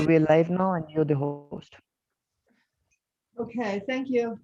we're live now and you're the host. Okay, thank you.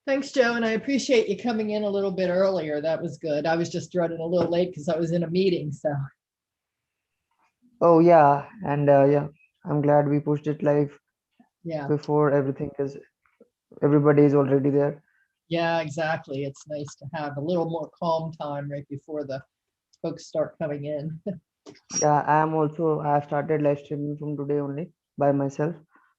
Thanks, Joe, and I appreciate you coming in a little bit earlier. That was good. I was just running a little late because I was in a meeting, so. Oh yeah, and yeah, I'm glad we pushed it live Yeah, before everybody is already there. yeah, exactly. It's nice to have a little more calm time right before the folks start coming in. Yeah, I have started live streaming from today only by myself.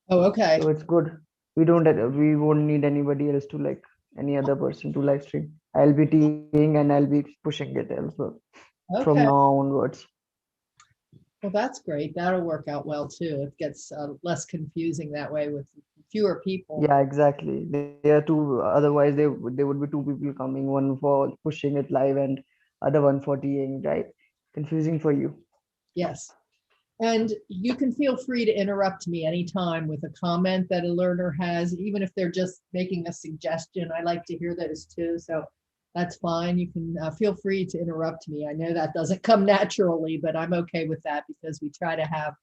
Oh, okay, So it's good. We won't need anybody else to like any other person to live stream. I'll be teeing and I'll be pushing it also from okay. now onwards. Well, that's great. That'll work out well too. It gets less confusing that way with fewer people. Yeah, exactly. There are two. Otherwise, there would be two people coming, one for pushing it live and other one for teeing, right? Confusing for you. Yes. And you can feel free to interrupt me anytime with a comment that a learner has, even if they're just making a suggestion. I like to hear those too. So that's fine. You can feel free to interrupt me. I know that doesn't come naturally, but I'm okay with that because we try to have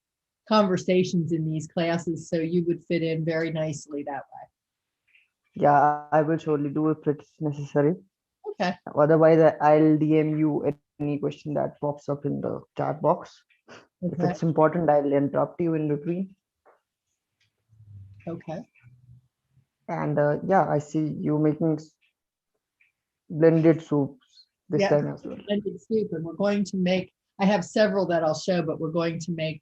conversations in these classes. So you would fit in very nicely that Yeah, I will surely do if it's necessary. way. Okay. Otherwise, I'll DM you any question that pops up in the chat box. If it's Okay. important, I'll interrupt you in between. Okay. And yeah, I see you making blended soups this Yeah. time as well. Blended soup. And we're going to make, I have several that I'll show, but we're going to make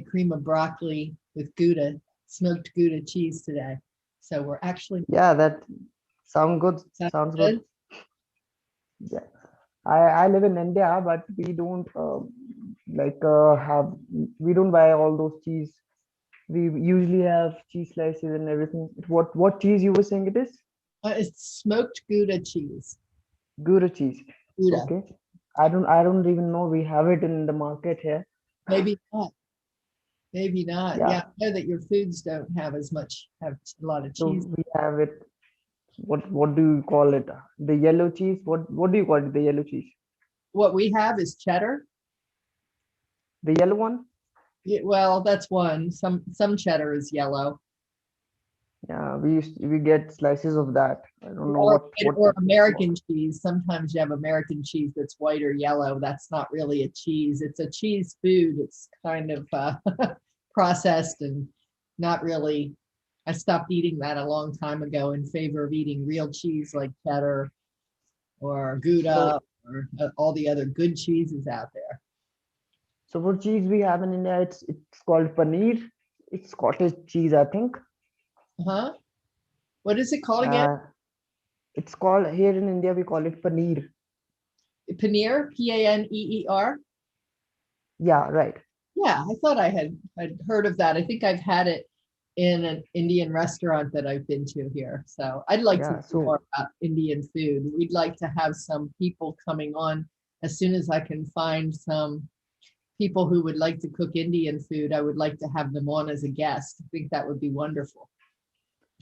cream of broccoli with gouda, smoked gouda cheese today. So we're actually, Yeah, that sound good. sounds Sounds good. good. Yeah, I live in India, but we don't have we don't buy all those cheese. We usually have cheese slices and everything. What cheese you were saying it is? It's smoked gouda cheese. Gouda cheese. Gouda. Okay. I don't even know we have it in the market here. Maybe not. Maybe not. Yeah. Yeah, I know that your foods don't have as much, have a lot of So cheese. we have it. What do you call it? The yellow cheese? What do you call it? The yellow cheese? What we have is cheddar. The yellow one? Yeah, well, that's one. Some cheddar is yellow. Yeah, we get slices of that. I don't know Or, what or it's called. American cheese. Sometimes you have American cheese that's white or yellow. That's not really a cheese. It's a cheese food. It's kind of processed and not really. I stopped eating that a long time ago in favor of eating real cheese like cheddar or Gouda So or all the other good cheeses out there. so what cheese we have in India? It's called paneer. It's cottage cheese, I think. Huh? What is it called again? Uh, it's called here in India we call it paneer. Paneer, Paneer. Yeah, right. Yeah, I thought I'd heard of that. I think I've had it in an Indian restaurant that I've been to here. So I'd like to Yeah, know so more about Indian food. We'd like to have some people coming on as soon as I can find some people who would like to cook Indian food. I would like to have them on as a guest. I think that would be wonderful.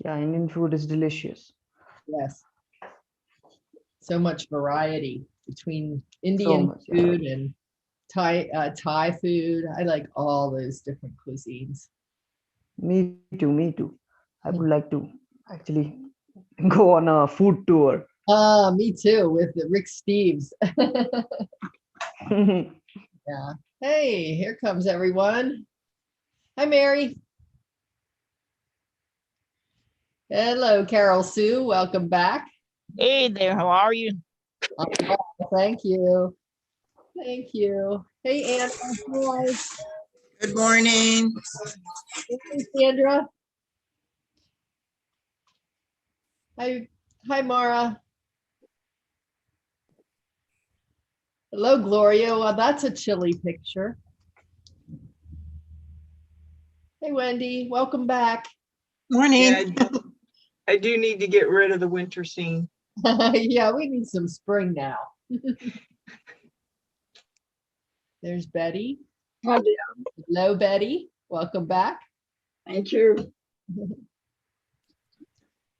yeah, Indian food is delicious. Yes, so much variety between So Indian much. Yeah. food and Thai food. I like all those different cuisines. Me too, me too. I would like to actually go on a food tour. Me too, with the Rick Steves. Yeah. Hey, here comes everyone. Hi, Mary. Hello, Carol Sue. Welcome back. Hey there, how are you? Well, thank you. Thank you. Hey, Anna. Hi. Good morning. Hey, Sandra. Hi, hi, Mara. Hello, Gloria. Well, that's a chilly picture. Hey, Wendy. Welcome back. Morning. Yeah, I do need to get rid of the winter scene. Yeah, we need some spring now. There's Betty. Hi there. Hello, Betty. Welcome back. Thank you.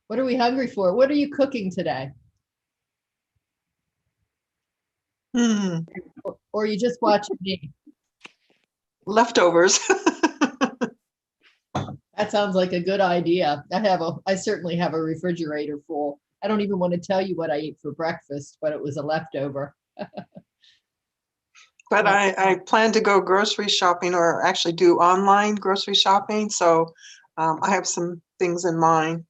What are we hungry for? What are you cooking today? Or are you just watching me? Leftovers. That sounds like a good idea. I certainly have a refrigerator full. I don't even want to tell you what I ate for breakfast, but it was a leftover. But I plan to go grocery shopping, or actually do online grocery shopping. So I have some things in mind,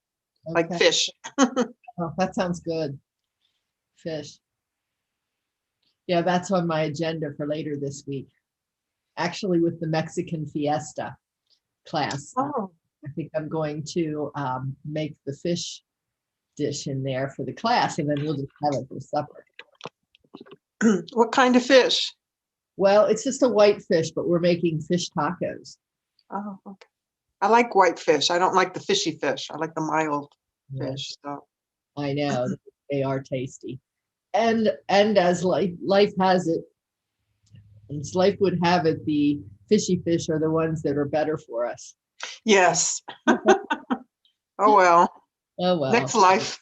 like Okay. fish. Oh, that sounds good. Fish. Yeah, that's on my agenda for later this week. Actually, with the Mexican fiesta class, Oh, I think I'm going to make the fish dish in there for the class, and then we'll just have it for supper. what kind of fish? Well, it's just a white fish, but we're making fish tacos. Oh, okay. I like white fish. I don't like the fishy fish. I like the mild Yeah, fish. So I know they are tasty. And as life has it, as life would have it, the fishy fish are the ones that are better for us. yes. Oh well. Oh well. Next life.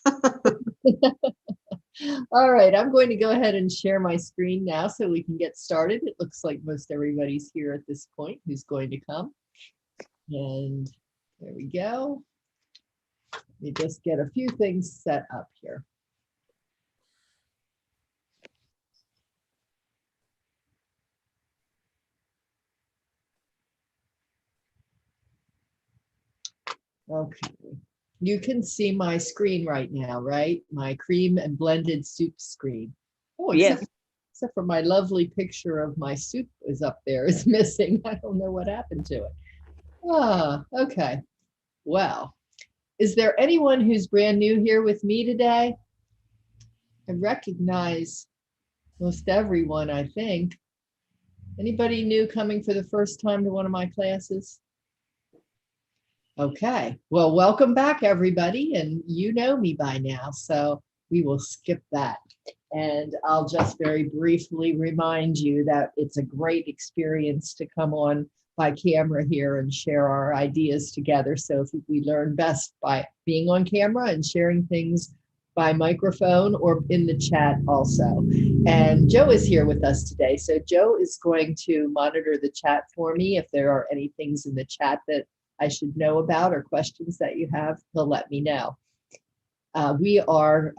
All right, I'm going to go ahead and share my screen now so we can get started. It looks like most everybody's here at this point who's going to come. And there we go. Let me just get a few things set up here. Okay. You can see my screen right now, right? My cream and blended soup screen. Oh, Yes. except for my lovely picture of my soup is up there, is missing. I don't know what happened to it. Ah, okay. Well, is there anyone who's brand new here with me today? I recognize most everyone, I think. Anybody new coming for the first time to one of my classes? Okay, well, welcome back, everybody, and you know me by now, so we will skip that. And I'll just very briefly remind you that it's a great experience to come on by camera here and share our ideas together. So if we learn best by being on camera and sharing things by microphone or in the chat also. And Joe is here with us today. So Joe is going to monitor the chat for me. If there are any things in the chat that I should know about or questions that you have, he'll let me know. We are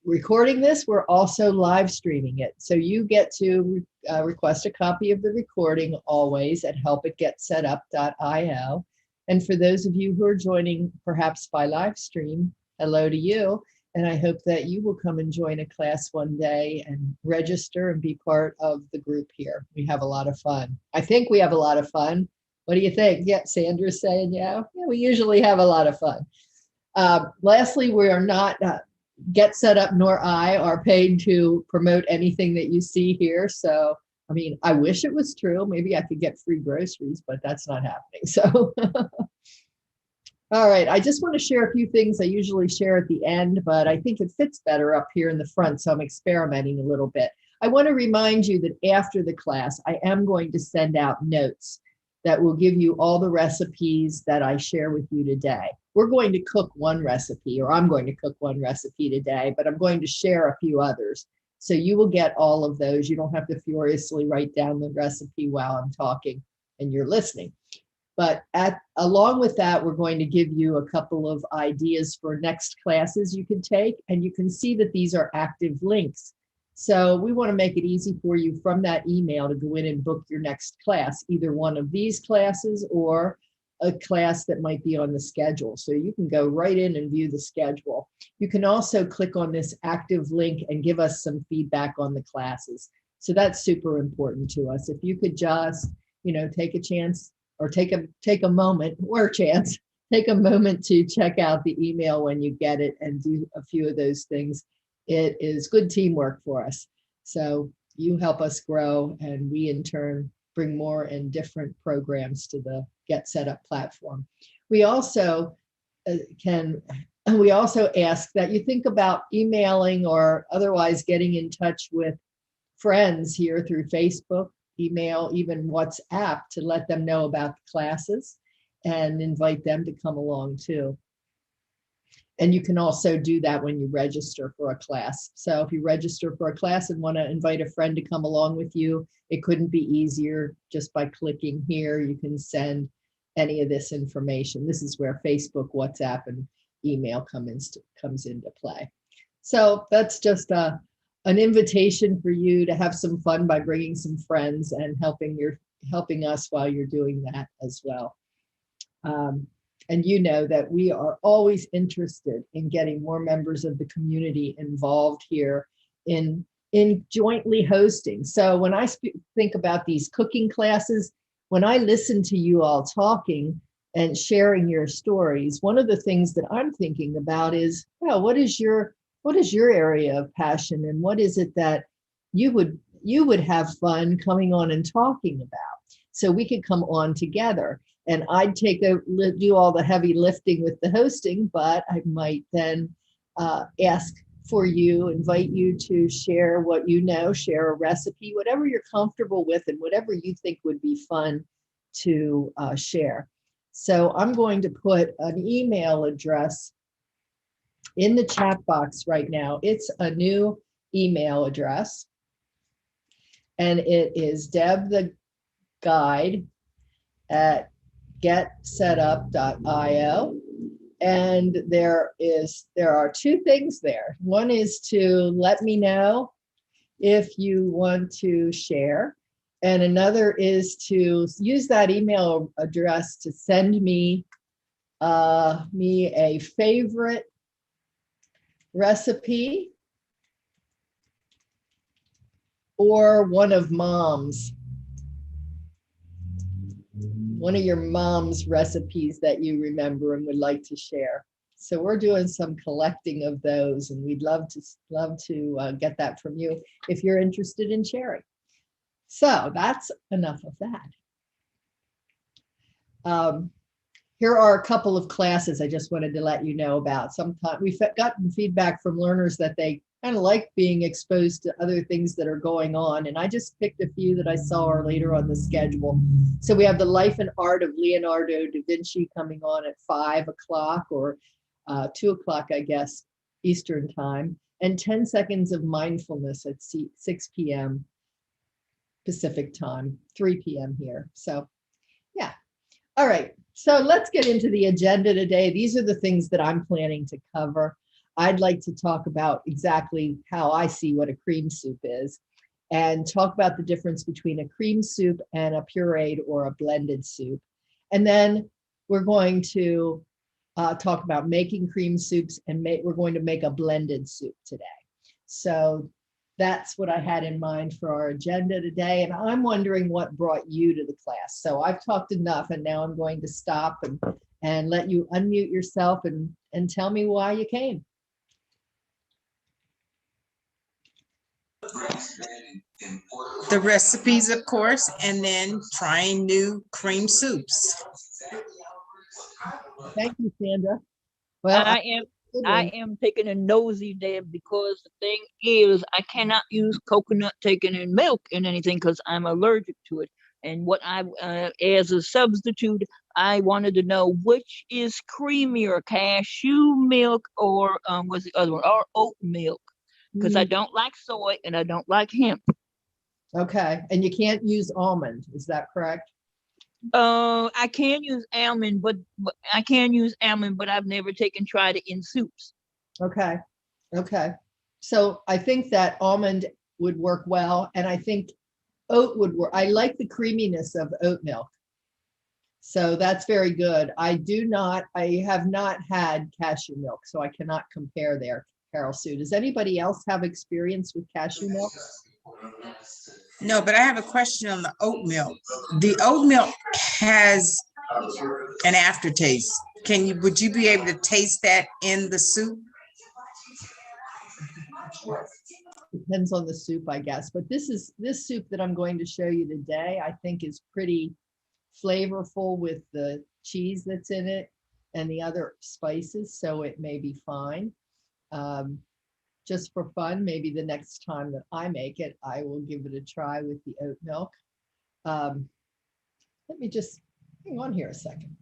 recording this. We're also live streaming it. So you get to request a copy of the recording always at helpitgetsetup.io. And for those of you who are joining perhaps by live stream, hello to you. And I hope that you will come and join a class one day and register and be part of the group here. We have a lot of fun. I think we have a lot of fun. What do you think? Yeah, Sandra's saying, yeah, we usually have a lot of fun. Lastly, we are not Get Set Up nor I are paid to promote anything that you see here. So, I mean, I wish it was true. Maybe I could get free groceries, but that's not happening. So, all right. I just want to share a few things I usually share at the end, but I think it fits better up here in the front. So I'm experimenting a little bit. I want to remind you that after the class, I am going to send out notes that will give you all the recipes that I share with you today. We're going to cook one recipe, or I'm going to cook one recipe today, but I'm going to share a few others. So you will get all of those. You don't have to furiously write down the recipe while I'm talking and you're listening. But along with that, we're going to give you a couple of ideas for next classes you can take, and you can see that these are active links. So we want to make it easy for you from that email to go in and book your next class, either one of these classes or a class that might be on the schedule. So you can go right in and view the schedule. You can also click on this active link and give us some feedback on the classes. So that's super important to us. If you could just, take a chance or take a moment or a chance, take a moment to check out the email when you get it and do a few of those things. It is good teamwork for us. So you help us grow, and we in turn bring more and different programs to the Get Set Up platform. We also ask that you think about emailing or otherwise getting in touch with friends here through Facebook, email, even WhatsApp, to let them know about the classes and invite them to come along too. And you can also do that when you register for a class. So if you register for a class and want to invite a friend to come along with you, it couldn't be easier. Just by clicking here, you can send any of this information. This is where Facebook, WhatsApp, and email comes into play. So that's just an invitation for you to have some fun by bringing some friends and helping us while you're doing that as well. And you know that we are always interested in getting more members of the community involved here in jointly hosting. So when I think about these cooking classes, when I listen to you all talking and sharing your stories, one of the things that I'm thinking about is, well, what is your area of passion, and what is it that you would have fun coming on and talking about? So we could come on together. And I'd do all the heavy lifting with the hosting, but I might then invite you to share what you know, share a recipe, whatever you're comfortable with and whatever you think would be fun to share. So I'm going to put an email address in the chat box right now. It's a new email address, and it is Deb the Guide at getsetup.io. And there are two things there. One is to let me know if you want to share, and another is to use that email address to send me a favorite recipe or one of your mom's recipes that you remember and would like to share. So we're doing some collecting of those, and we'd love to get that from you if you're interested in sharing. So that's enough of that. Here are a couple of classes I just wanted to let you know about. Sometimes we've gotten feedback from learners that they kind of like being exposed to other things that are going on. And I just picked a few that I saw are later on the schedule. So we have the Life and Art of Leonardo da Vinci coming on at 5 o'clock or 2 o'clock, I guess, Eastern time, and 10 seconds of mindfulness at 6 p.m. Pacific time, 3 p.m. here. So yeah. All right. So let's get into the agenda today. These are the things that I'm planning to cover. I'd like to talk about exactly how I see what a cream soup is, and talk about the difference between a cream soup and a pureed or a blended soup. And then we're going to talk about making cream soups, and we're going to make a blended soup today. So that's what I had in mind for our agenda today. And I'm wondering what brought you to the class. So I've talked enough, and now I'm going to stop and let you unmute yourself and tell me why you came. The recipes, of course, and then trying new cream soups. Thank you, Sandra. Well, I am good I one. am taking a nosy there because the thing is I cannot use coconut taken in milk in anything because I'm allergic to it. And what I as a substitute, I wanted to know which is creamier, cashew milk or what's the other one, or oat milk, because I Mm, don't like soy and I don't like hemp. okay, and you can't use almond, is that correct? I can use almond, but I can use almond, but I've never tried it in soups. Okay, okay. So I think that almond would work well, and I think oat would work. I like the creaminess of oat milk. So that's very good. I have not had cashew milk, so I cannot compare there, Carol Sue. Does anybody else have experience with cashew milk? No, but I have a question on the oat milk. The oat milk has an aftertaste. Would you be able to taste that in the soup? Depends on the soup, I guess. But this soup that I'm going to show you today, I think is pretty flavorful with the cheese that's in it and the other spices, so it may be fine. Just for fun, maybe the next time that I make it, I will give it a try with the oat milk. Let me just hang on here a second.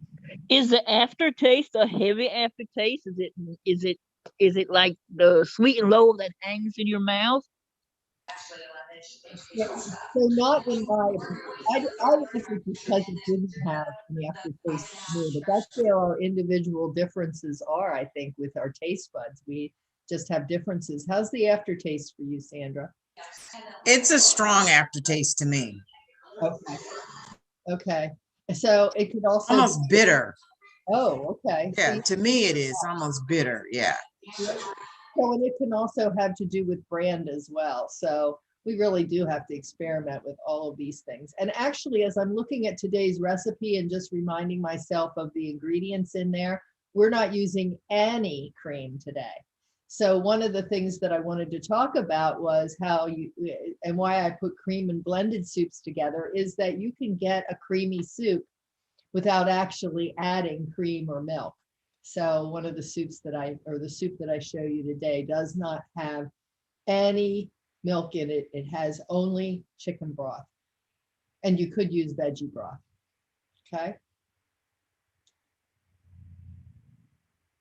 Is the aftertaste a heavy aftertaste? Is it like the sweet and low that hangs in your mouth? Yeah, so not in my opinion. I like it because it didn't have an aftertaste to me, but that's where our individual differences are, I think, with our taste buds. We just have differences. How's the aftertaste for you, Sandra? It's a strong aftertaste to me. Okay, okay. So it could also, Almost bitter. oh, okay. Yeah, See, to me it is almost bitter. Yeah. so, and it can also have to do with brand as well. So we really do have to experiment with all of these things. And actually, as I'm looking at today's recipe and just reminding myself of the ingredients in there, we're not using any cream today. So one of the things that I wanted to talk about was how and why I put cream and blended soups together is that you can get a creamy soup without actually adding cream or milk. So one of the soups the soup that I show you today does not have any milk in it. It has only chicken broth. And you could use veggie broth. Okay.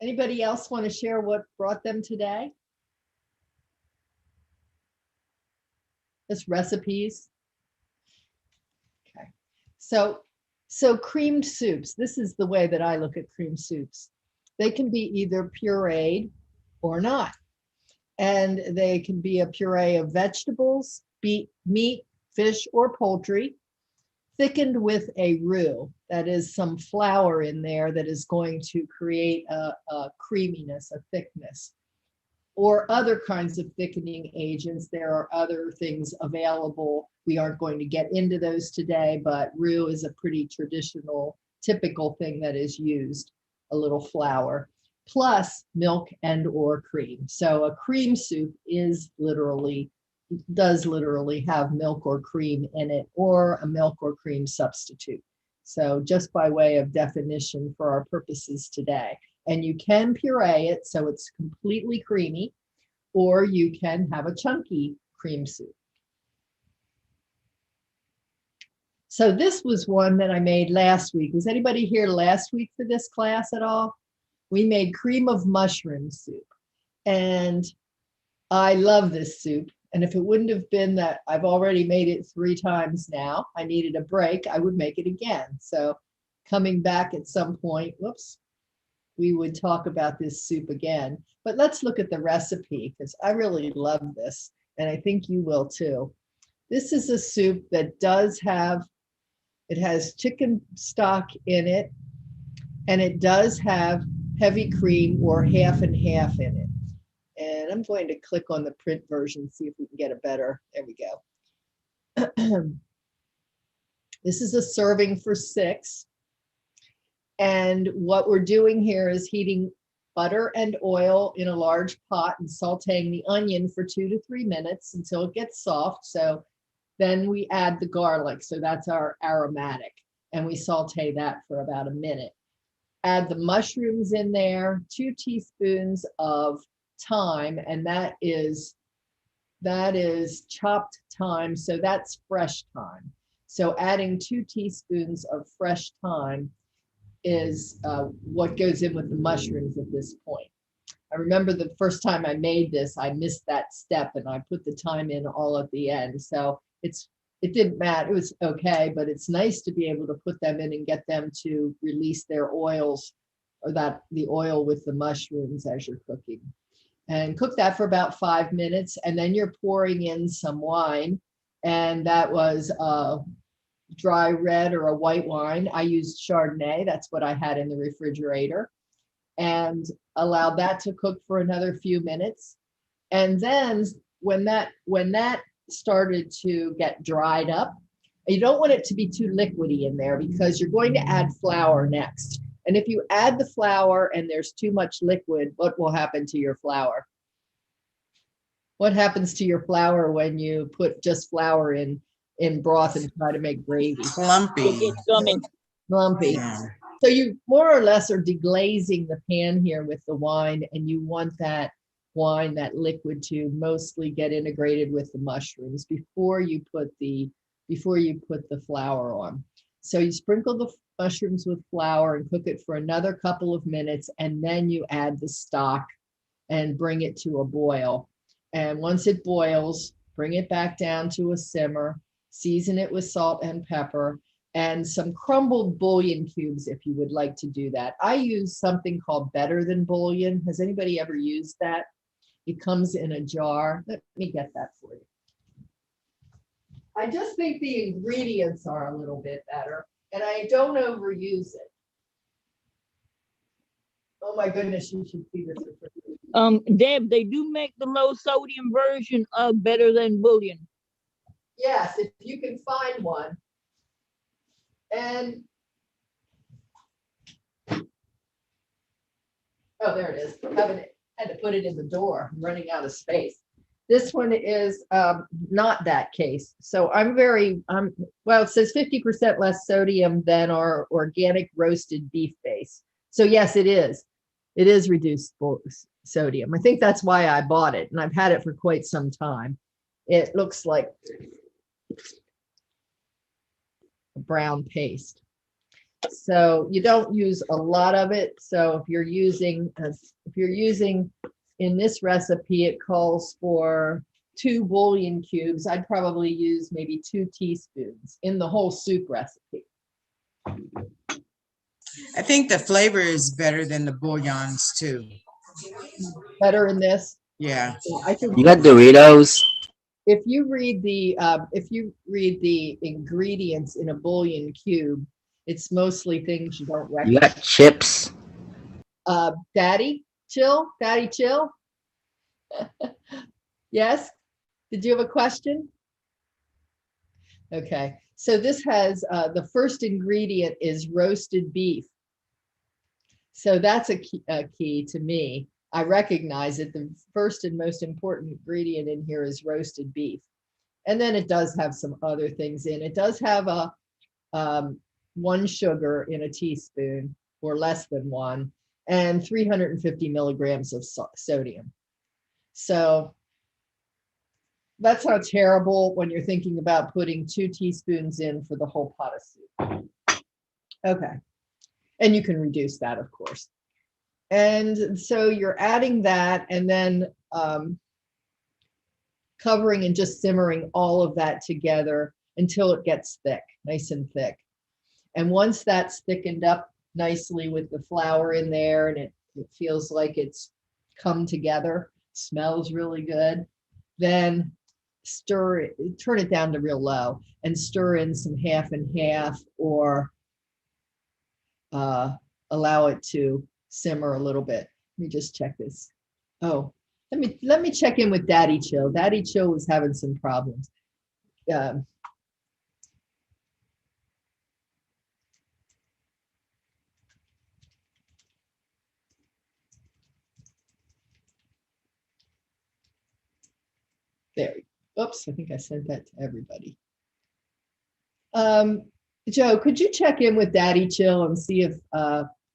Anybody else want to share what brought them today? Just recipes. Okay. So creamed soups, this is the way that I look at cream soups. They can be either pureed or not. And they can be a puree of vegetables, meat, fish, or poultry, thickened with a roux. That is some flour in there that is going to create a creaminess, a thickness, or other kinds of thickening agents. There are other things available. We aren't going to get into those today, but roux is a pretty traditional, typical thing that is used, a little flour, plus milk and or cream. So a cream soup does literally have milk or cream in it, or a milk or cream substitute. So just by way of definition for our purposes today. And you can puree it so it's completely creamy, or you can have a chunky cream soup. So this was one that I made last week. Was anybody here last week for this class at all? We made cream of mushroom soup. And I love this soup. And if it wouldn't have been that I've already made it 3 times now, I needed a break, I would make it again. So coming back at some point, whoops, we would talk about this soup again. But let's look at the recipe because I really love this. And I think you will too. This is a soup that it has chicken stock in it, and it does have heavy cream or half and half in it. And I'm going to click on the print version, see if we can get a better, there we go. This is a serving for 6. And what we're doing here is heating butter and oil in a large pot and sauteing the onion for 2 to 3 minutes until it gets soft. So then we add the garlic. So that's our aromatic. And we saute that for about a minute. Add the mushrooms in there, 2 teaspoons of thyme, and that is chopped thyme. So that's fresh thyme. So adding 2 teaspoons of fresh thyme is what goes in with the mushrooms at this point. I remember the first time I made this, I missed that step and I put the thyme in all at the end. So it didn't matter. It was okay, but it's nice to be able to put them in and get them to release their oils, or the oil with the mushrooms as you're cooking. And cook that for about 5 minutes. And then you're pouring in some wine. And that was dry red or a white wine. I used Chardonnay. That's what I had in the refrigerator, and allowed that to cook for another few minutes. And then when that started to get dried up, you don't want it to be too liquidy in there because you're going to add flour next. And if you add the flour and there's too much liquid, what will happen to your flour? What happens to your flour when you put just flour in broth and try to make gravy? Clumpy. It gets gummy. Lumpy. Yeah. So you more or less are deglazing the pan here with the wine, and you want that wine, that liquid, to mostly get integrated with the mushrooms before you put the flour on. So you sprinkle the mushrooms with flour and cook it for another couple of minutes, and then you add the stock and bring it to a boil. And once it boils, bring it back down to a simmer, season it with salt and pepper, and some crumbled bouillon cubes if you would like to do that. I use something called Better Than Bouillon. Has anybody ever used that? It comes in a jar. Let me get that for you. I just think the ingredients are a little bit better, and I don't overuse it. Oh my goodness, you should see this. Deb, they do make the low sodium version of Better Than Bouillon. Yes, if you can find one. And oh, there it is. Had to put it in the door. I'm running out of space. This one is not that case. So well, it says 50% less sodium than our organic roasted beef base. So yes, it is. It is reduced sodium. I think that's why I bought it, and I've had it for quite some time. It looks like a brown paste. So you don't use a lot of it. So if you're using in this recipe, it calls for 2 bouillon cubes. I'd probably use maybe 2 teaspoons in the whole soup recipe. I think the flavor is better than the bouillons too. Better in this. Yeah. I think You got Doritos? if you read the ingredients in a bouillon cube, it's mostly things you don't You recognize. got chips? Daddy chill. Yes. Did you have a question? Okay. So this has the first ingredient is roasted beef. So that's a key to me. I recognize it. The first and most important ingredient in here is roasted beef. And then it does have some other things in. It does have a 1 sugar in a teaspoon, or less than 1, and 350 milligrams of sodium. So that's not terrible when you're thinking about putting 2 teaspoons in for the whole pot of soup. Okay. And you can reduce that, of course. And so you're adding that, and then covering and just simmering all of that together until it gets thick, nice and thick. And once that's thickened up nicely with the flour in there, and it feels like it's come together, smells really good, then stir it, turn it down to real low, and stir in some half and half, or allow it to simmer a little bit. Let me just check this. Oh, let me check in with Daddy Chill. Daddy Chill was having some problems. There. Oops, I think I sent that to everybody. Joe, could you check in with Daddy Chill and see if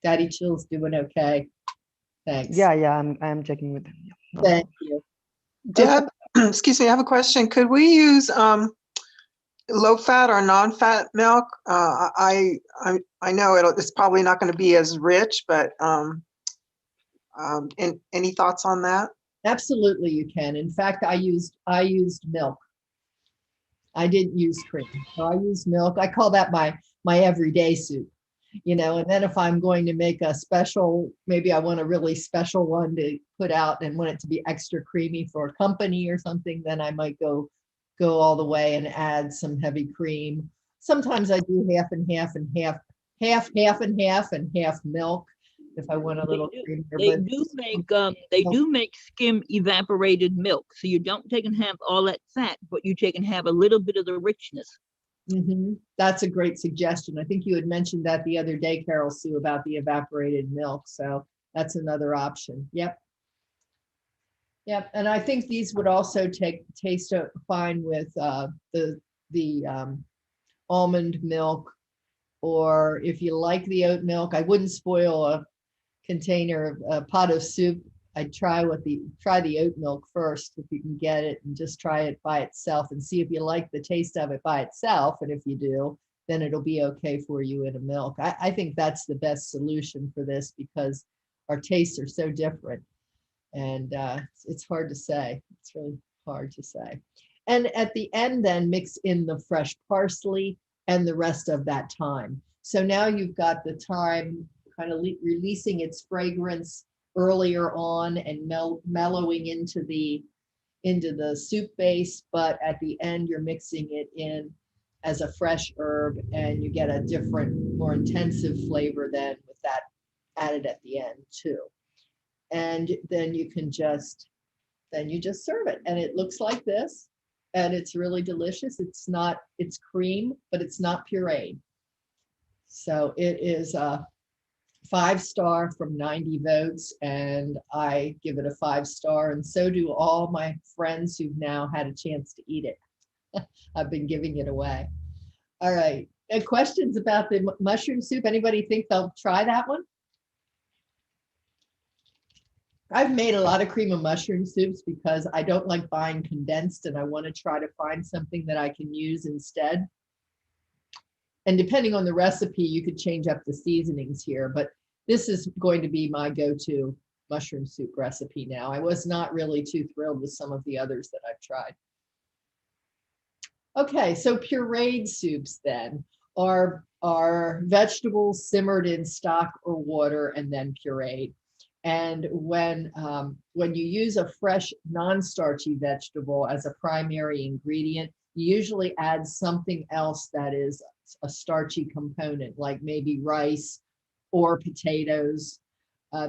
Daddy Chill's doing okay? Thanks. Yeah, I'm checking with him. Yeah. Thank you. Deb, excuse me, I have a question. Could we use low fat or non-fat milk? I know it's probably not going to be as rich, but any thoughts on that? Absolutely, you can. In fact, I used milk. I didn't use cream, so I used milk. I call that my everyday soup, you know. And then if I'm going to make a special, maybe I want a really special one to put out and want it to be extra creamy for a company or something, then I might go all the way and add some heavy cream. Sometimes I do half and half and half and half milk if I want a little creamier. They do make skim evaporated milk, so you don't take and have all that fat, but you take and have a little bit of the richness. That's a great suggestion. I think you had mentioned that the other day, Carol Sue, about the evaporated milk. So that's another option. Yep. And I think these would also taste fine with the almond milk, or if you like the oat milk. I wouldn't spoil a container of a pot of soup. I'd try the oat milk first if you can get it, and just try it by itself and see if you like the taste of it by itself. And if you do, then it'll be okay for you in a milk. I think that's the best solution for this, because our tastes are so different, and it's hard to say. It's really hard to say. And at the end, then mix in the fresh parsley and the rest of that thyme. So now you've got the thyme kind of releasing its fragrance earlier on and mellowing into the soup base, but at the end you're mixing it in as a fresh herb, and you get a different, more intensive flavor then with that added at the end too. And then you just serve it, and it looks like this, and it's really delicious. It's cream, but it's not pureed. So it is a 5-star from 90 votes, and I give it a 5-star, and so do all my friends who've now had a chance to eat it. I've been giving it away. All right. And questions about the mushroom soup? Anybody think they'll try that one? I've made a lot of cream of mushroom soups because I don't like buying condensed, and I want to try to find something that I can use instead. And depending on the recipe, you could change up the seasonings here, but this is going to be my go-to mushroom soup recipe now. I was not really too thrilled with some of the others that I've tried. Okay, so pureed soups then are vegetables simmered in stock or water and then pureed. And when you use a fresh non-starchy vegetable as a primary ingredient, you usually add something else that is a starchy component, like maybe rice or potatoes.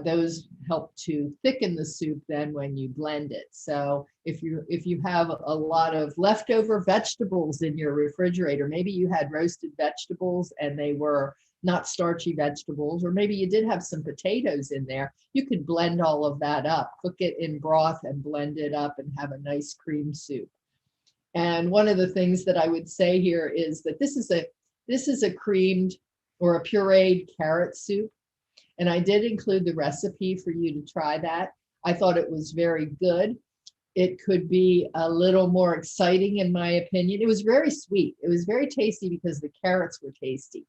Those help to thicken the soup then when you blend it. So if you have a lot of leftover vegetables in your refrigerator, maybe you had roasted vegetables and they were not starchy vegetables, or maybe you did have some potatoes in there, you could blend all of that up, cook it in broth and blend it up and have a nice cream soup. And one of the things that I would say here is that this is a creamed or a pureed carrot soup. And I did include the recipe for you to try that. I thought it was very good. It could be a little more exciting in my opinion. It was very sweet. It was very tasty because the carrots were tasty.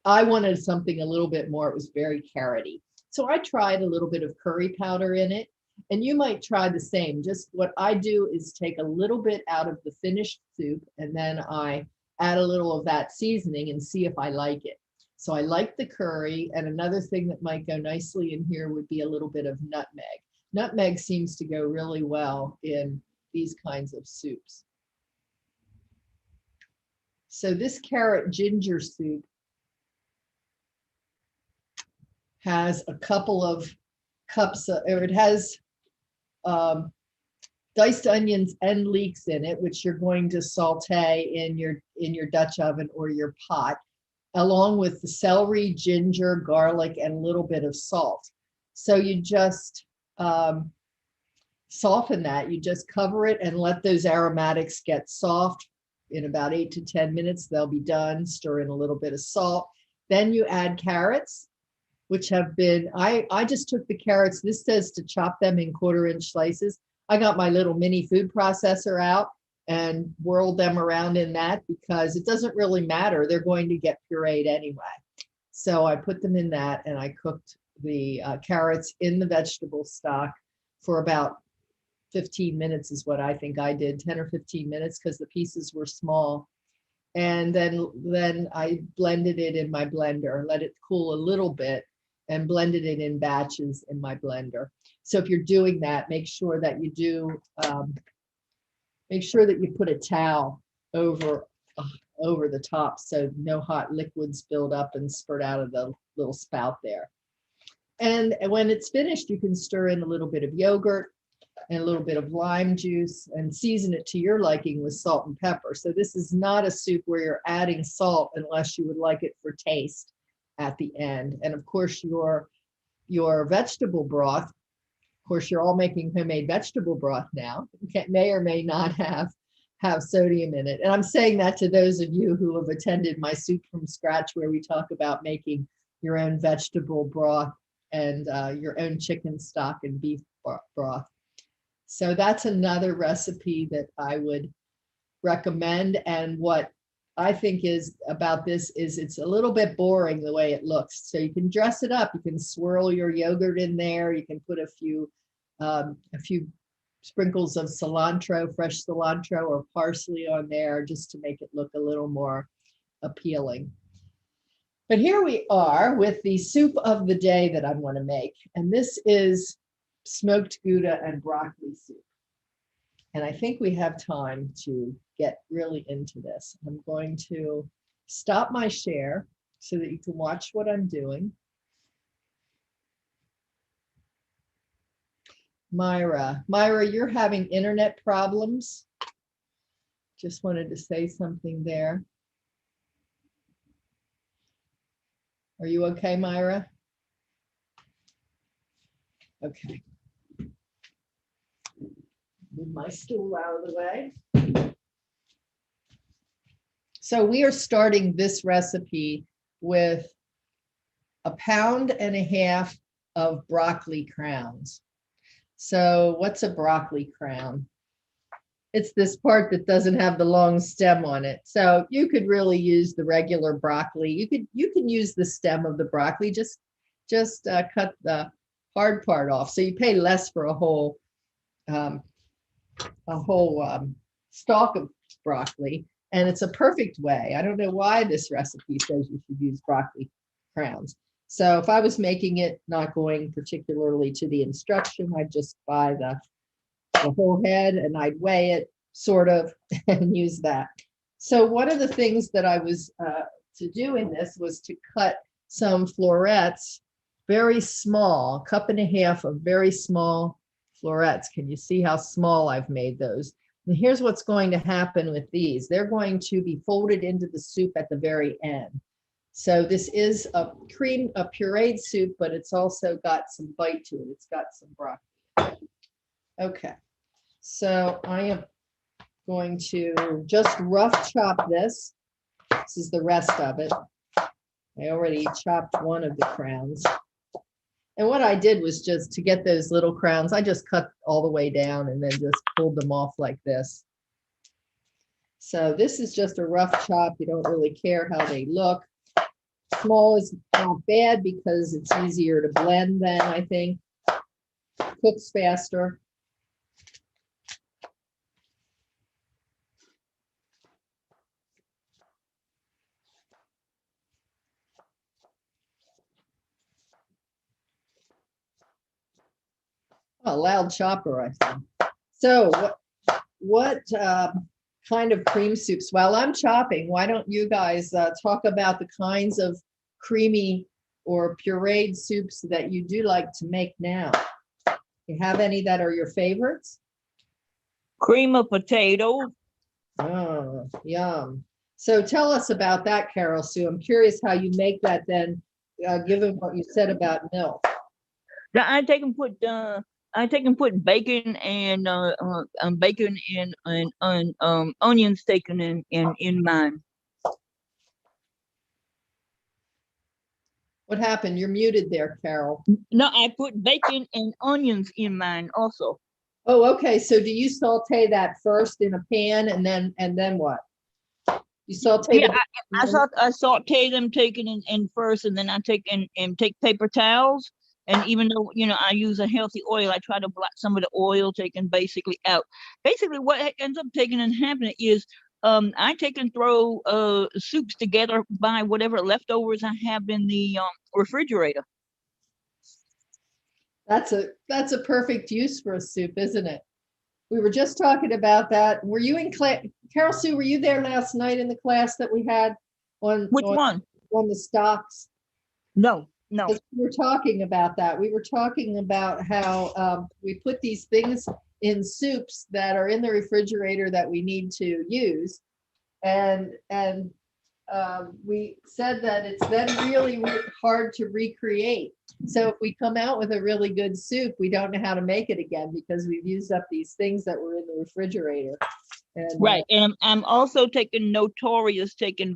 I wanted something a little bit more. It was very carroty. So I tried a little bit of curry powder in it, and you might try the same. Just what I do is take a little bit out of the finished soup, and then I add a little of that seasoning and see if I like it. So I like the curry, and another thing that might go nicely in here would be a little bit of nutmeg. Nutmeg seems to go really well in these kinds of soups. So this carrot ginger soup has a couple of cups, or it has diced onions and leeks in it, which you're going to saute in your Dutch oven or your pot, along with the celery, ginger, garlic, and a little bit of salt. So you just soften that, you just cover it and let those aromatics get soft. In about 8 to 10 minutes, they'll be done. Stir in a little bit of salt. Then you add carrots, which have been, I just took the carrots. This says to chop them in 1/4-inch slices. I got my little mini food processor out and whirled them around in that because it doesn't really matter. They're going to get pureed anyway. So I put them in that and I cooked the carrots in the vegetable stock for about 15 minutes is what I think I did, 10 or 15 minutes because the pieces were small. And then I blended it in my blender, let it cool a little bit and blended it in batches in my blender. So if you're doing that, make sure that you do, make sure that you put a towel over the top so no hot liquids build up and spurt out of the little spout there. And when it's finished, you can stir in a little bit of yogurt and a little bit of lime juice and season it to your liking with salt and pepper. So this is not a soup where you're adding salt unless you would like it for taste at the end. And of course, your vegetable broth, of course, you're all making homemade vegetable broth now. It may or may not have sodium in it. And I'm saying that to those of you who have attended my Soup from Scratch, where we talk about making your own vegetable broth and your own chicken stock and beef broth. So that's another recipe that I would recommend. And what I think is about this is it's a little bit boring the way it looks. So you can dress it up. You can swirl your yogurt in there. You can put a few sprinkles of cilantro, fresh cilantro or parsley on there just to make it look a little more appealing. But here we are with the soup of the day that I want to make. And this is smoked gouda and broccoli soup. And I think we have time to get really into this. I'm going to stop my share so that you can watch what I'm doing. Myra, you're having internet problems. Just wanted to say something there. Are you okay, Myra? Okay. Move my stool out of the way. So we are starting this recipe with 1.5 pounds of broccoli crowns. So what's a broccoli crown? It's this part that doesn't have the long stem on it. So you could really use the regular broccoli. You can use the stem of the broccoli. Just cut the hard part off. So you pay less for a whole stalk of broccoli, and it's a perfect way. I don't know why this recipe says you should use broccoli crowns. So if I was making it, not going particularly to the instruction, I'd just buy the whole head and I'd weigh it sort of and use that. So one of the things that I was to do in this was to cut some florets, very small, 1.5 cups of very small florets. Can you see how small I've made those? And here's what's going to happen with these. They're going to be folded into the soup at the very end. So this is a pureed soup, but it's also got some bite to it. It's got some broccoli. Okay, so I am going to just rough chop this. This is the rest of it. I already chopped one of the crowns. And what I did was just to get those little crowns, I just cut all the way down and then just pulled them off like this. So this is just a rough chop. You don't really care how they look. Small is not bad because it's easier to blend then, I think. Cooks faster. A loud chopper, I think. So what kind of cream soups? While I'm chopping, why don't you guys talk about the kinds of creamy or pureed soups that you do like to make now? You have any that are your favorites? Cream of potatoes. Oh, yum. So tell us about that, Carol Sue. I'm curious how you make that then, given what you said about milk. Now I take and put I take and put bacon and bacon and onions taken in mine. What happened? You're muted there, Carol. No, I put bacon and onions in mine also. Oh, okay. So do you saute that first in a pan and then what? You saute Yeah, the I saute them taken in first, and then I take and take paper towels. And even though I use a healthy oil, I try to block some of the oil taken basically out. Basically, what ends up taking and happening is I take and throw soups together by whatever leftovers I have in the refrigerator. That's a perfect use for a soup, isn't it? We were just talking about that. Were you in class? Carol Sue, were you there last night in the class that we had Which one? on the stocks? No. We were talking about that. We were talking about how we put these things in soups that are in the refrigerator that we need to use. And we said that it's then really hard to recreate. So if we come out with a really good soup, we don't know how to make it again because we've used up these things that were in the refrigerator. And, right. And I'm also taking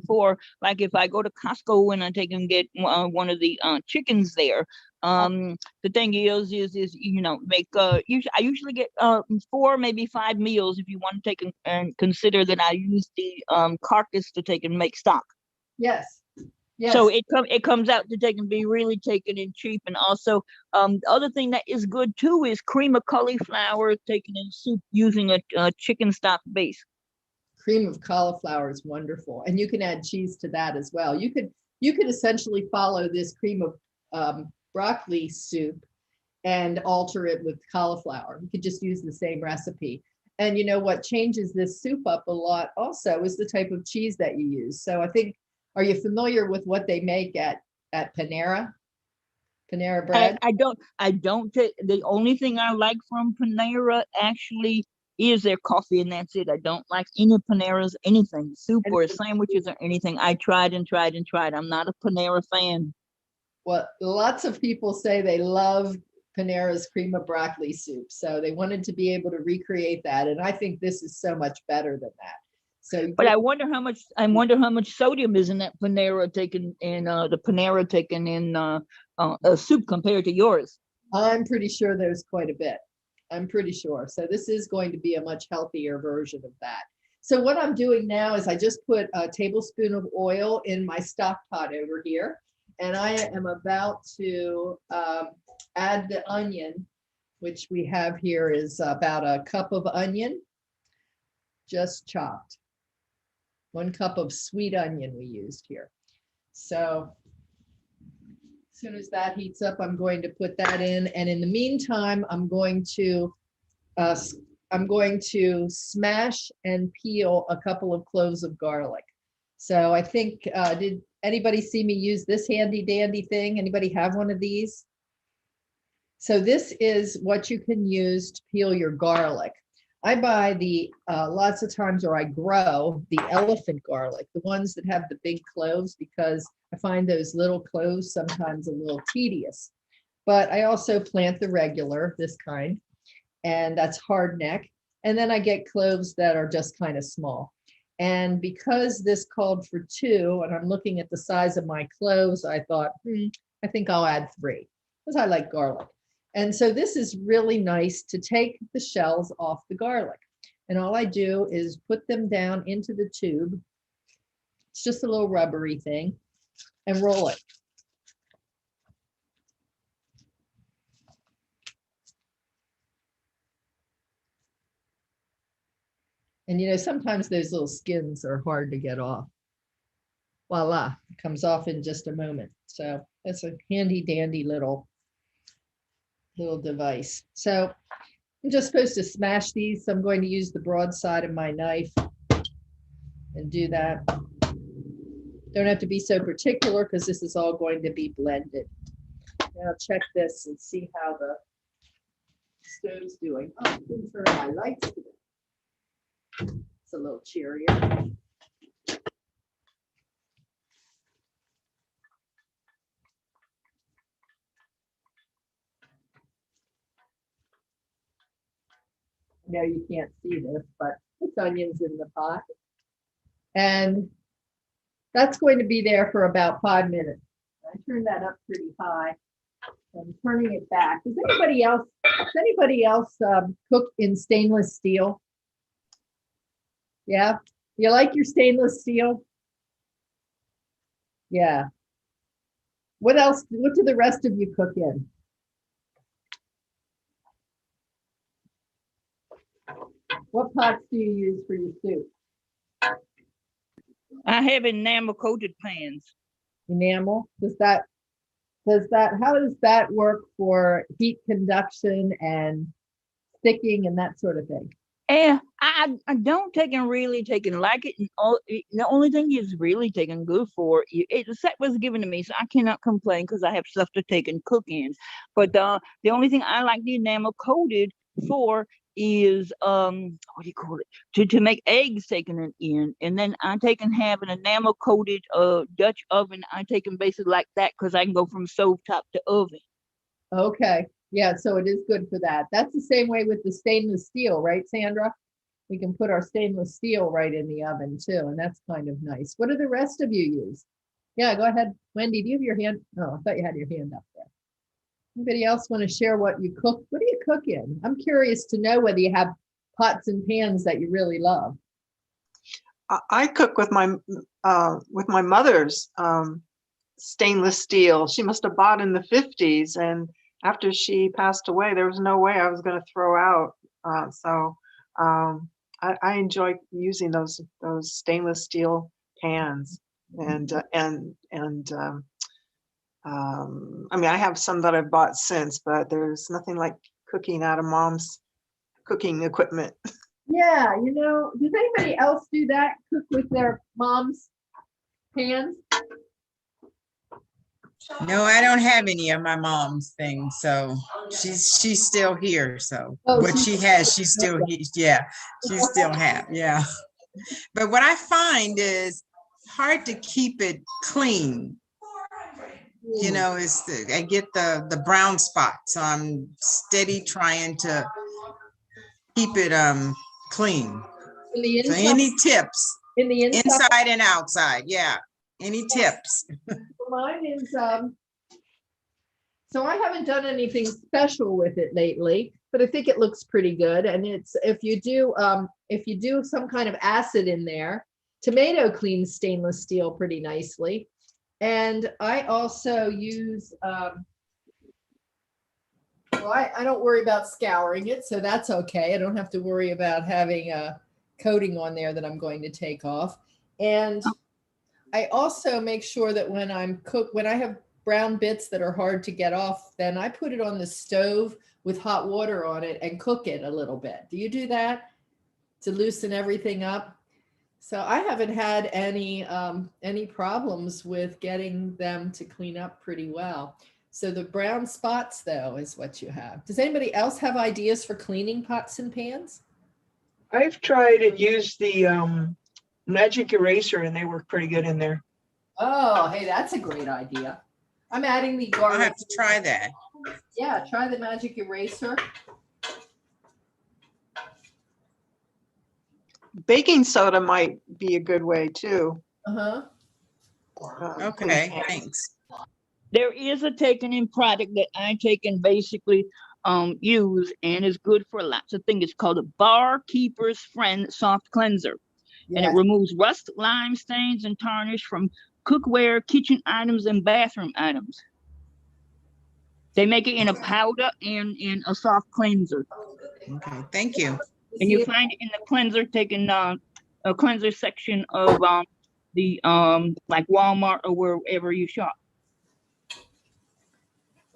for, like, if I go to Costco and I take and get one of the chickens there. The thing is make I usually get 4, maybe 5 meals if you want to take and consider that I use the carcass to take and make stock. Yes. Yes. So it comes out to take and be really taken in cheap. And also the other thing that is good too is cream of cauliflower taken in soup using a chicken stock base. Cream of cauliflower is wonderful, and you can add cheese to that as well. You could essentially follow this cream of broccoli soup and alter it with cauliflower. You could just use the same recipe. And what changes this soup up a lot also is the type of cheese that you use. So I think, are you familiar with what they make at Panera? Panera bread? I don't take, the only thing I like from Panera actually is their coffee, and that's it. I don't like any Panera's anything, soup or sandwiches or anything. I tried and tried and tried. I'm not a Panera fan. Well, lots of people say they love Panera's cream of broccoli soup. So they wanted to be able to recreate that. And I think this is so much better than that. So, but I wonder how much sodium is in that Panera taken in the Panera taken in a soup compared to yours. I'm pretty sure there's quite a bit. I'm pretty sure. So this is going to be a much healthier version of that. So what I'm doing now is I just put a tablespoon of oil in my stock pot over here. And I am about to add the onion, which we have here is about a cup of onion, just chopped. 1 cup of sweet onion we used here. So as soon as that heats up, I'm going to put that in. And in the meantime, I'm going to smash and peel a couple of cloves of garlic. So I think, did anybody see me use this handy dandy thing? Anybody have one of these? So this is what you can use to peel your garlic. I buy the lots of times, or I grow the elephant garlic, the ones that have the big cloves, because I find those little cloves sometimes a little tedious. But I also plant the regular, this kind, and that's hard neck. And then I get cloves that are just kind of small. And because this called for 2, and I'm looking at the size of my cloves, I thought, I think I'll add 3 because I like garlic. And so this is really nice to take the shells off the garlic. And all I do is put them down into the tube. It's just a little rubbery thing, and roll it. And sometimes those little skins are hard to get off. Voila, it comes off in just a moment. So that's a handy dandy little device. So I'm just supposed to smash these. So I'm going to use the broad side of my knife and do that. Don't have to be so particular because this is all going to be blended. Now check this and see how the stove's doing. Oh, I didn't turn my lights today. It's a little cheerier. know you can't see this, but it's onions in the pot. And that's going to be there for about 5 minutes. I turned that up pretty high. I'm turning it back. Does anybody else cook in stainless steel? Yeah. You like your stainless steel? Yeah. What else? What do the rest of you cook in? What pots do you use for your soup? I have enamel coated pans. Enamel? How does that work for heat conduction and sticking and that sort of thing? And I don't take and really take and like it. And the only thing is really taking good for it. The set was given to me, so I cannot complain because I have stuff to take and cook in. But the only thing I like the enamel coated for is what do you call it? To make eggs taken in, and then I take and have an enamel coated Dutch oven. I take and basically like that because I can go from stove top to oven. Okay. Yeah, so it is good for that. That's the same way with the stainless steel, right, Sandra? We can put our stainless steel right in the oven too, and that's kind of nice. What do the rest of you use? Yeah, go ahead. Wendy, do you have your hand? Oh, I thought you had your hand up there. Anybody else want to share what you cook? What do you cook in? I'm curious to know whether you have pots and pans that you really love. I cook with my mother's stainless steel. She must have bought in the 50s, and after she passed away, there was no way I was going to throw out. I enjoy using those stainless steel pans, and I mean, I have some that I've bought since, but there's nothing like cooking out of mom's cooking equipment. Yeah, does anybody else do that? Cook with their mom's pans? No, I don't have any of my mom's things, so she's still here. So Oh, what she has, she's still yeah, she still have, yeah. But what I find is hard to keep it clean. I get the brown spot, so I'm steady trying to keep it clean. So any tips in the inside and outside? Yeah, any tips? Mine is so I haven't done anything special with it lately, but I think it looks pretty good. And it's if you do some kind of acid in there, tomato cleans stainless steel pretty nicely. And I also use I don't worry about scouring it, so that's okay. I don't have to worry about having a coating on there that I'm going to take off. And I also make sure that when I have brown bits that are hard to get off, then I put it on the stove with hot water on it and cook it a little bit. Do you do that to loosen everything up? So I haven't had any problems with getting them to clean up pretty well. So the brown spots, though, is what you have. Does anybody else have ideas for cleaning pots and pans? I've tried and used the magic eraser, and they work pretty good in there. Oh, hey, that's a great idea. I'm adding the garlic. I'll have to try that. Yeah, try the magic eraser. Baking soda might be a good way too. Uh-huh. Okay, thanks. There is a taken in product that I take and basically use, and is good for lots of things. It's called a Barkeeper's Friend Soft Cleanser. Yes. And it removes rust, lime stains, and tarnish from cookware, kitchen items, and bathroom items. They make it in a powder and in a soft cleanser. Okay, thank you. And you find it in the cleanser, taking a cleanser section of the like Walmart or wherever you shop.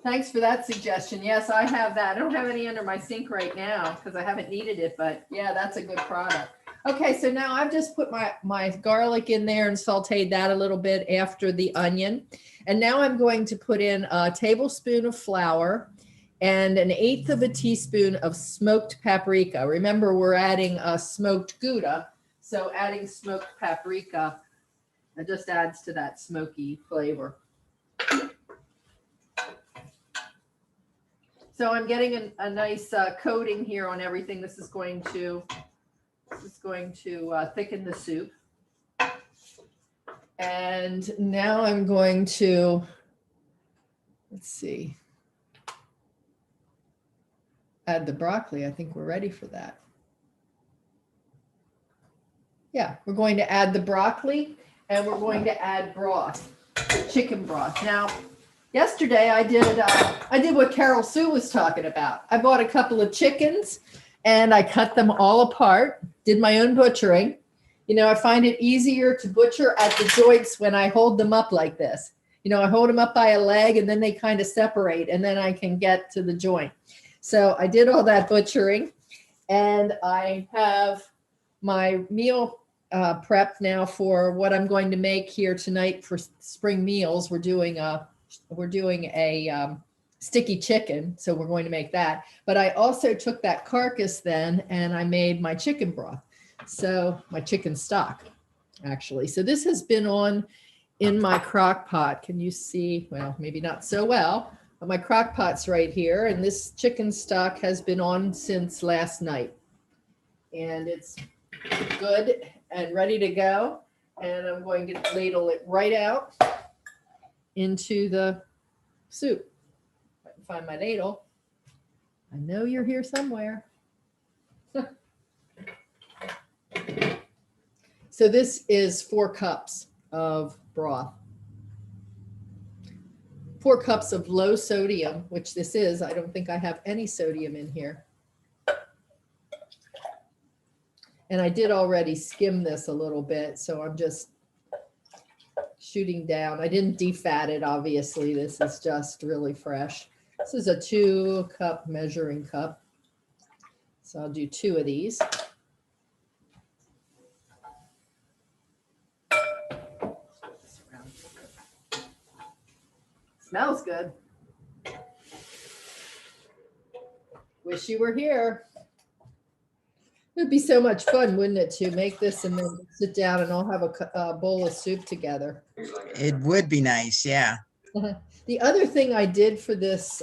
Thanks for that suggestion. Yes, I have that. I don't have any under my sink right now because I haven't needed it, but yeah, that's a good product. Okay, so now I've just put my garlic in there and sauteed that a little bit after the onion. And now I'm going to put in a tablespoon of flour and 1/8 of a teaspoon of smoked paprika. Remember, we're adding a smoked gouda. So adding smoked paprika, it just adds to that smoky flavor. So I'm getting a nice coating here on everything. This is going to thicken the soup. And now I'm going to, let's see, add the broccoli. I think we're ready for that. Yeah, we're going to add the broccoli and we're going to add broth, chicken broth. Now, yesterday I did what Carol Sue was talking about. I bought a couple of chickens and I cut them all apart, did my own butchering. You know, I find it easier to butcher at the joints when I hold them up like this. You know, I hold them up by a leg and then they kind of separate and then I can get to the joint. So I did all that butchering and I have my meal prepped now for what I'm going to make here tonight for spring meals. We're doing a sticky chicken, so we're going to make that. But I also took that carcass then and I made my chicken broth. So my chicken stock, actually. So this has been on in my crock pot. Can you see? Well, maybe not so well, but my crock pot's right here. And this chicken stock has been on since last night. And it's good and ready to go. And I'm going to ladle it right out into the soup. If I can find my ladle. I know you're here somewhere. So this is 4 cups of broth. 4 cups of low sodium, which this is. I don't think I have any sodium in here. And I did already skim this a little bit, so I'm just shooting down. I didn't defat it, obviously. This is just really fresh. This is a 2-cup measuring cup. So I'll do 2 of these. Smells good. Wish you were here. It'd be so much fun, wouldn't it, to make this and then sit down and all have a bowl of soup together. It would be nice, yeah. The other thing I did for this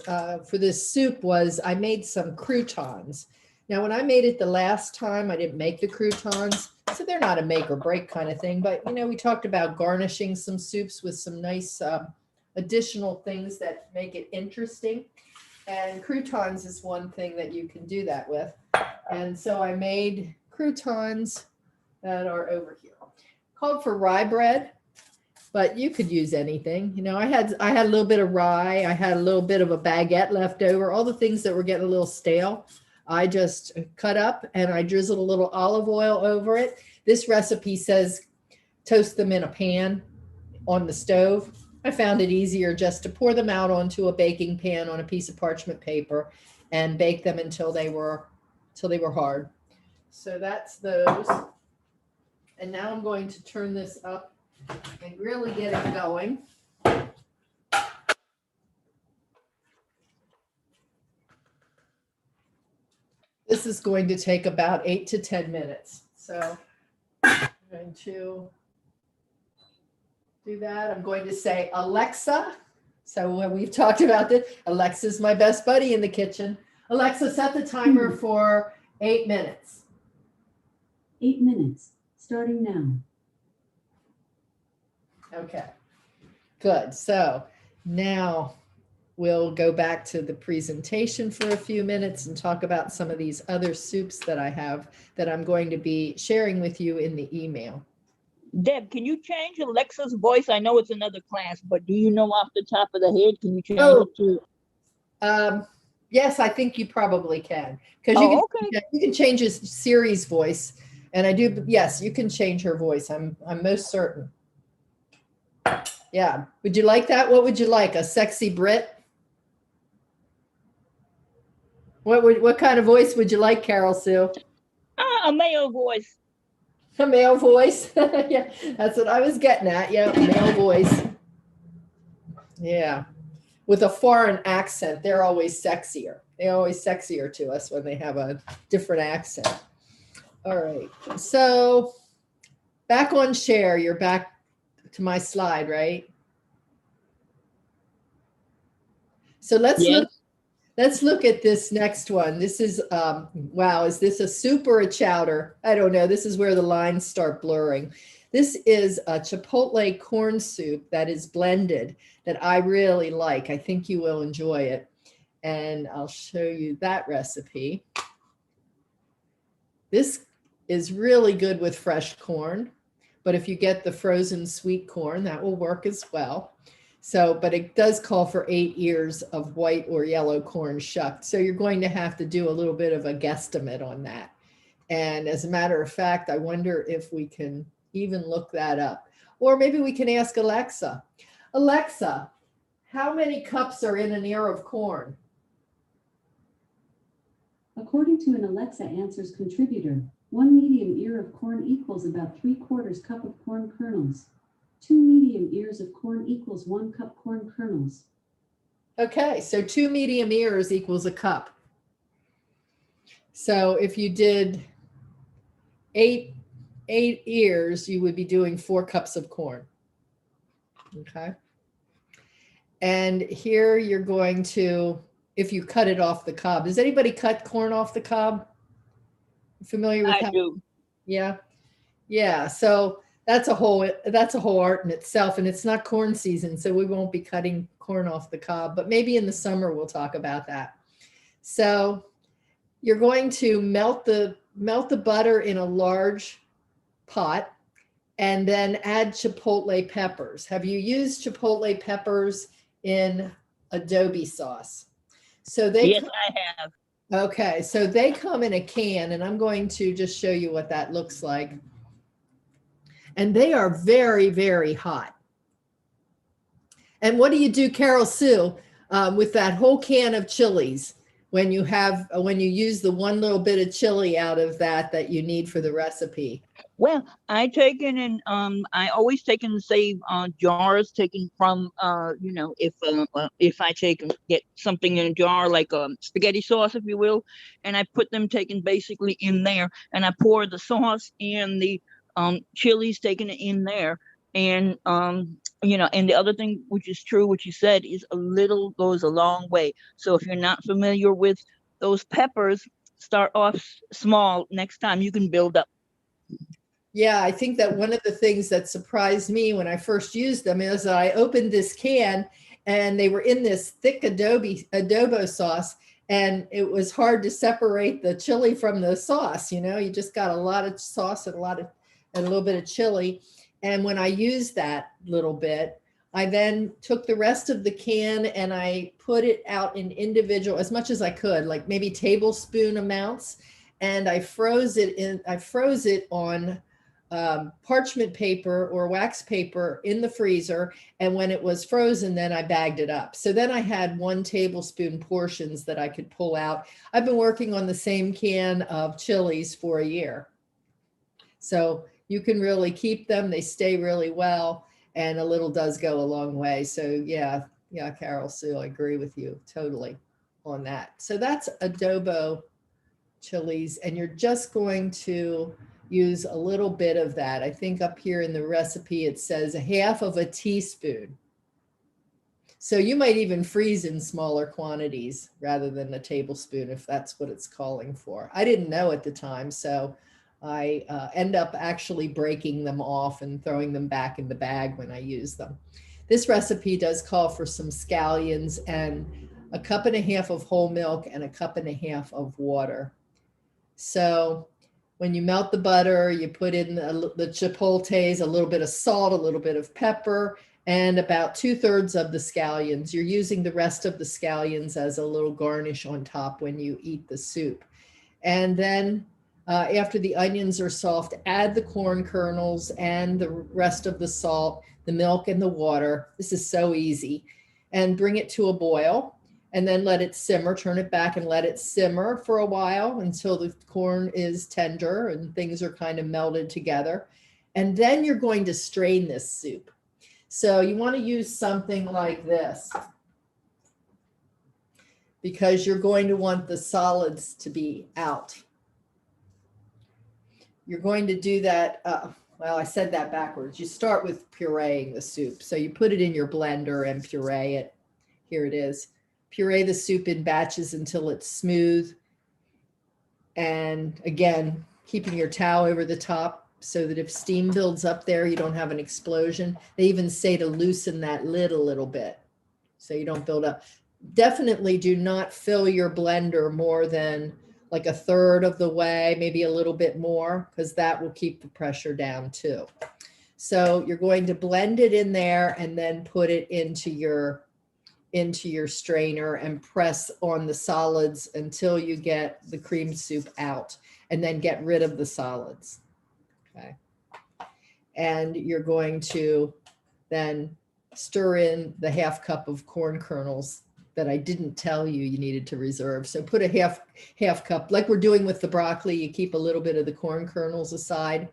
soup was I made some croutons. Now, when I made it the last time, I didn't make the croutons, so they're not a make or break kind of thing. But, you know, we talked about garnishing some soups with some nice additional things that make it interesting. And croutons is one thing that you can do that with. And so I made croutons that are over here. Called for rye bread, but you could use anything. You know, I had a little bit of rye. I had a little bit of a baguette left over. All the things that were getting a little stale, I just cut up and I drizzled a little olive oil over it. This recipe says toast them in a pan on the stove. I found it easier just to pour them out onto a baking pan on a piece of parchment paper and bake them until they were hard. So that's those. And now I'm going to turn this up and really get it going. This is going to take about 8 to 10 minutes. So I'm going to do that. I'm going to say, Alexa. So when we've talked about this, Alexa's my best buddy in the kitchen. Alexa, set the timer for 8 minutes. 8 minutes, starting now. Okay, good. So now we'll go back to the presentation for a few minutes and talk about some of these other soups that I have that I'm going to be sharing with you in the email. Deb, can you change Alexa's voice? I know it's another class, but do you know off the top of the head? Can you change it to? Yes, I think you probably can. Because you can change his Siri's voice. And I do, yes, you can change her voice. I'm most certain. Yeah. Would you like that? What would you like? A sexy Brit? What kind of voice would you like, Carol Sue? A male voice. A male voice? Yeah, that's what I was getting at. Yeah, male voice. Yeah. With a foreign accent, they're always sexier. They're always sexier to us when they have a different accent. All right. So back on share, you're back to my slide, right? So let's Let's look at this next one. This is, wow, is this a soup or a chowder? I don't know. This is where the lines start blurring. This is a chipotle corn soup that is blended that I really like. I think you will enjoy it. And I'll show you that recipe. This is really good with fresh corn, but if you get the frozen sweet corn, that will work as well. So, but it does call for 8 ears of white or yellow corn shucked. So you're going to have to do a little bit of a guesstimate on that. And as a matter of fact, I wonder if we can even look that up. Or maybe we can ask Alexa. Alexa, how many cups are in an ear of corn? According to an Alexa Answers contributor, 1 medium ear of corn equals about 3/4 cup of corn kernels. 2 medium ears of corn equals 1 cup corn kernels. Okay, so 2 medium ears equals a cup. So if you did eight ears, you would be doing 4 cups of corn. Okay. And here you're going to, if you cut it off the cob, does anybody cut corn off the cob? Familiar with I how? do. Yeah. Yeah. So that's a whole art in itself, and it's not corn season, so we won't be cutting corn off the cob, but maybe in the summer we'll talk about that. So you're going to melt the butter in a large pot and then add chipotle peppers. Have you used chipotle peppers in adobe sauce? So they Yes, I have. Okay, so they come in a can, and I'm going to just show you what that looks like. And they are very, very hot. And what do you do, Carol Sue, with that whole can of chilies when you use the one little bit of chili out of that you need for the recipe? Well, I taken and I always take and save jars taken from if I take and get something in a jar like spaghetti sauce, if you will, and I put them taken basically in there, and I pour the sauce and the chilies taken in there, and and the other thing which is true, which you said, is a little goes a long way. So if you're not familiar with those peppers, start off small. Next time you can build up. Yeah, I think that one of the things that surprised me when I first used them is that I opened this can and they were in this thick adobo sauce, and it was hard to separate the chili from the sauce. You just got a lot of sauce and a little bit of chili. And when I used that little bit, I then took the rest of the can and I put it out in individual, as much as I could, like maybe tablespoon amounts, and I froze it on parchment paper or wax paper in the freezer. And when it was frozen, then I bagged it up. So then I had 1 tablespoon portions that I could pull out. I've been working on the same can of chilies for a year. So you can really keep them. They stay really well, and a little does go a long way. So yeah, Carol Sue, I agree with you totally on that. So that's adobo chilies, and you're just going to use a little bit of that. I think up here in the recipe it says 1/2 teaspoon. So you might even freeze in smaller quantities rather than a tablespoon if that's what it's calling for. I didn't know at the time, so I end up actually breaking them off and throwing them back in the bag when I use them. This recipe does call for some scallions and 1.5 cups of whole milk and 1.5 cups of water. So when you melt the butter, you put in the chipotles, a little bit of salt, a little bit of pepper, and about 2/3 of the scallions. You're using the rest of the scallions as a little garnish on top when you eat the soup. And then after the onions are soft, add the corn kernels and the rest of the salt, the milk, and the water. This is so easy. And bring it to a boil. And then let it simmer, turn it back and let it simmer for a while until the corn is tender and things are kind of melted together. And then you're going to strain this soup. So you want to use something like this, because you're going to want the solids to be out. You're going to do that. Well, I said that backwards. You start with pureeing the soup. So you put it in your blender and puree it. Here it is. puree the soup in batches until it's smooth. And again, keeping your towel over the top so that if steam builds up there, you don't have an explosion. They even say to loosen that lid a little bit so you don't build up. Definitely do not fill your blender more than like a third of the way, maybe a little bit more, because that will keep the pressure down too. So you're going to blend it in there and then put it into your strainer and press on the solids until you get the cream soup out, and then get rid of the solids. Okay. And you're going to then stir in the half cup of corn kernels that I didn't tell you needed to reserve. So put a half cup, like we're doing with the broccoli, you keep a little bit of the corn kernels aside,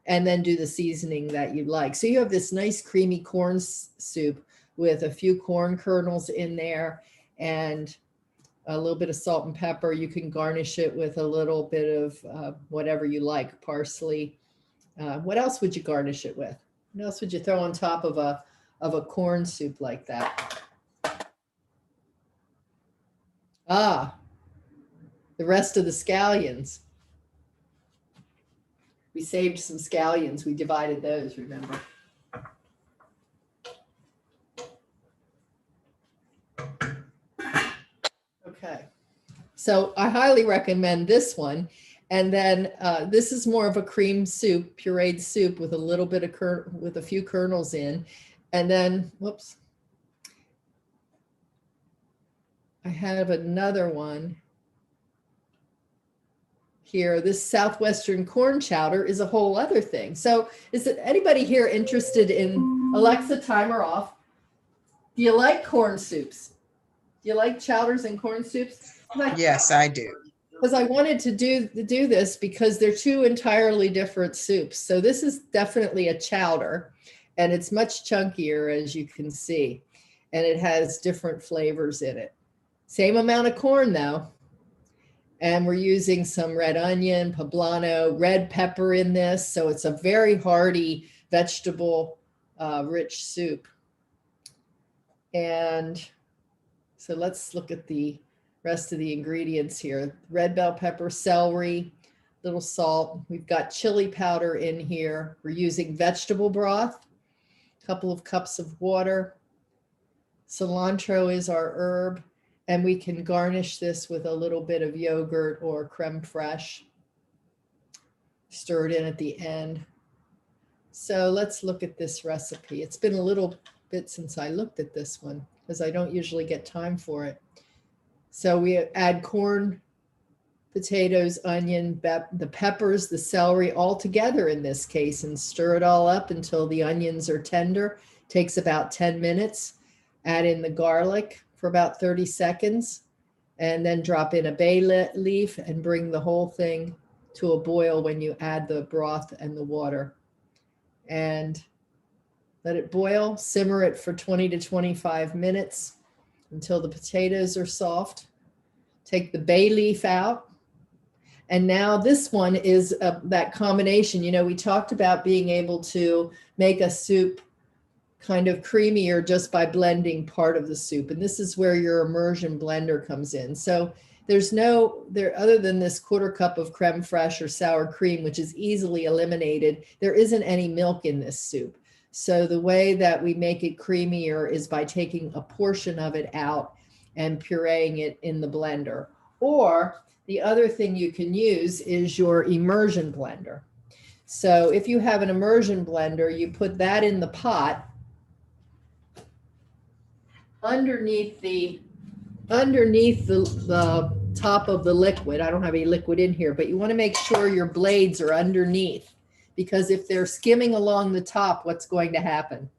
and then do the seasoning that you like. So you have this nice creamy corn soup with a few corn kernels in there and a little bit of salt and pepper. You can garnish it with a little bit of whatever you like, parsley. What else would you garnish it with? What else would you throw on top of a corn soup like that? Ah, the rest of the scallions. We saved some scallions. We divided those, remember? Okay. So I highly recommend this one. And then this is more of a cream soup, pureed soup with a little bit of with a few kernels in. And then, whoops. I have another one here. This Southwestern corn chowder is a whole other thing. So is it anybody here interested in, Alexa, timer off? Do you like corn soups? Do you like chowders and corn soups? Yes, I do. Because I wanted to do this because they're two entirely different soups. So this is definitely a chowder, and it's much chunkier, as you can see, and it has different flavors in it. Same amount of corn though. And we're using some red onion, poblano, red pepper in this. So it's a very hearty vegetable rich soup. And so let's look at the rest of the ingredients here. Red bell pepper, celery, little salt. We've got chili powder in here. We're using vegetable broth, a couple of cups of water. Cilantro is our herb. And we can garnish this with a little bit of yogurt or creme fraiche. Stir it in at the end. So let's look at this recipe. It's been a little bit since I looked at this one because I don't usually get time for it. So we add corn, potatoes, onion, the peppers, the celery all together in this case, and stir it all up until the onions are tender. Takes about 10 minutes. Add in the garlic for about 30 seconds, and then drop in a bay leaf and bring the whole thing to a boil when you add the broth and the water. And let it boil, simmer it for 20 to 25 minutes until the potatoes are soft. Take the bay leaf out. And now this one is that combination. You know, we talked about being able to make a soup kind of creamier just by blending part of the soup. And this is where your immersion blender comes in. So there's other than this quarter cup of creme fraiche or sour cream, which is easily eliminated, there isn't any milk in this soup. So the way that we make it creamier is by taking a portion of it out and pureeing it in the blender. Or the other thing you can use is your immersion blender. So if you have an immersion blender, you put that in the pot underneath the top of the liquid. I don't have any liquid in here, but you want to make sure your blades are underneath, because if they're skimming along the top, what's going to happen?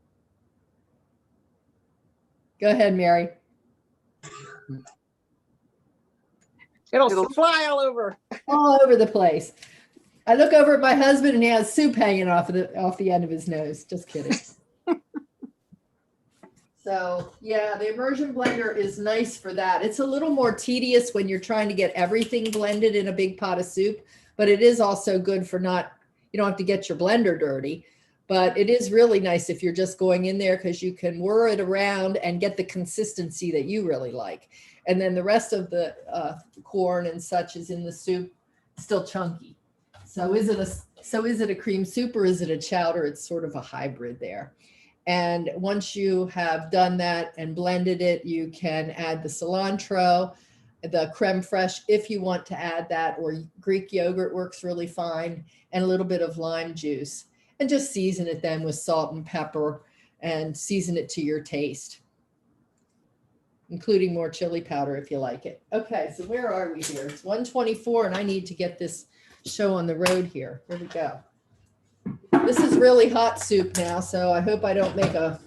Go ahead, Mary. It'll fly all over. All over the place. I look over at my husband and he has soup hanging off the end of his nose. Just kidding. So yeah, the immersion blender is nice for that. It's a little more tedious when you're trying to get everything blended in a big pot of soup, but it is also good for you don't have to get your blender dirty. But it is really nice if you're just going in there because you can whir it around and get the consistency that you really like. And then the rest of the corn and such is in the soup, still chunky. So is it a cream soup or is it a chowder? It's sort of a hybrid there. And once you have done that and blended it, you can add the cilantro, the creme fraiche, if you want to add that, or Greek yogurt works really fine, and a little bit of lime juice. And just season it then with salt and pepper and season it to your taste, including more chili powder if you like it. Okay, so where are we here? It's 1:24 and I need to get this show on the road here. Here we go. This is really hot soup now, so I hope I don't have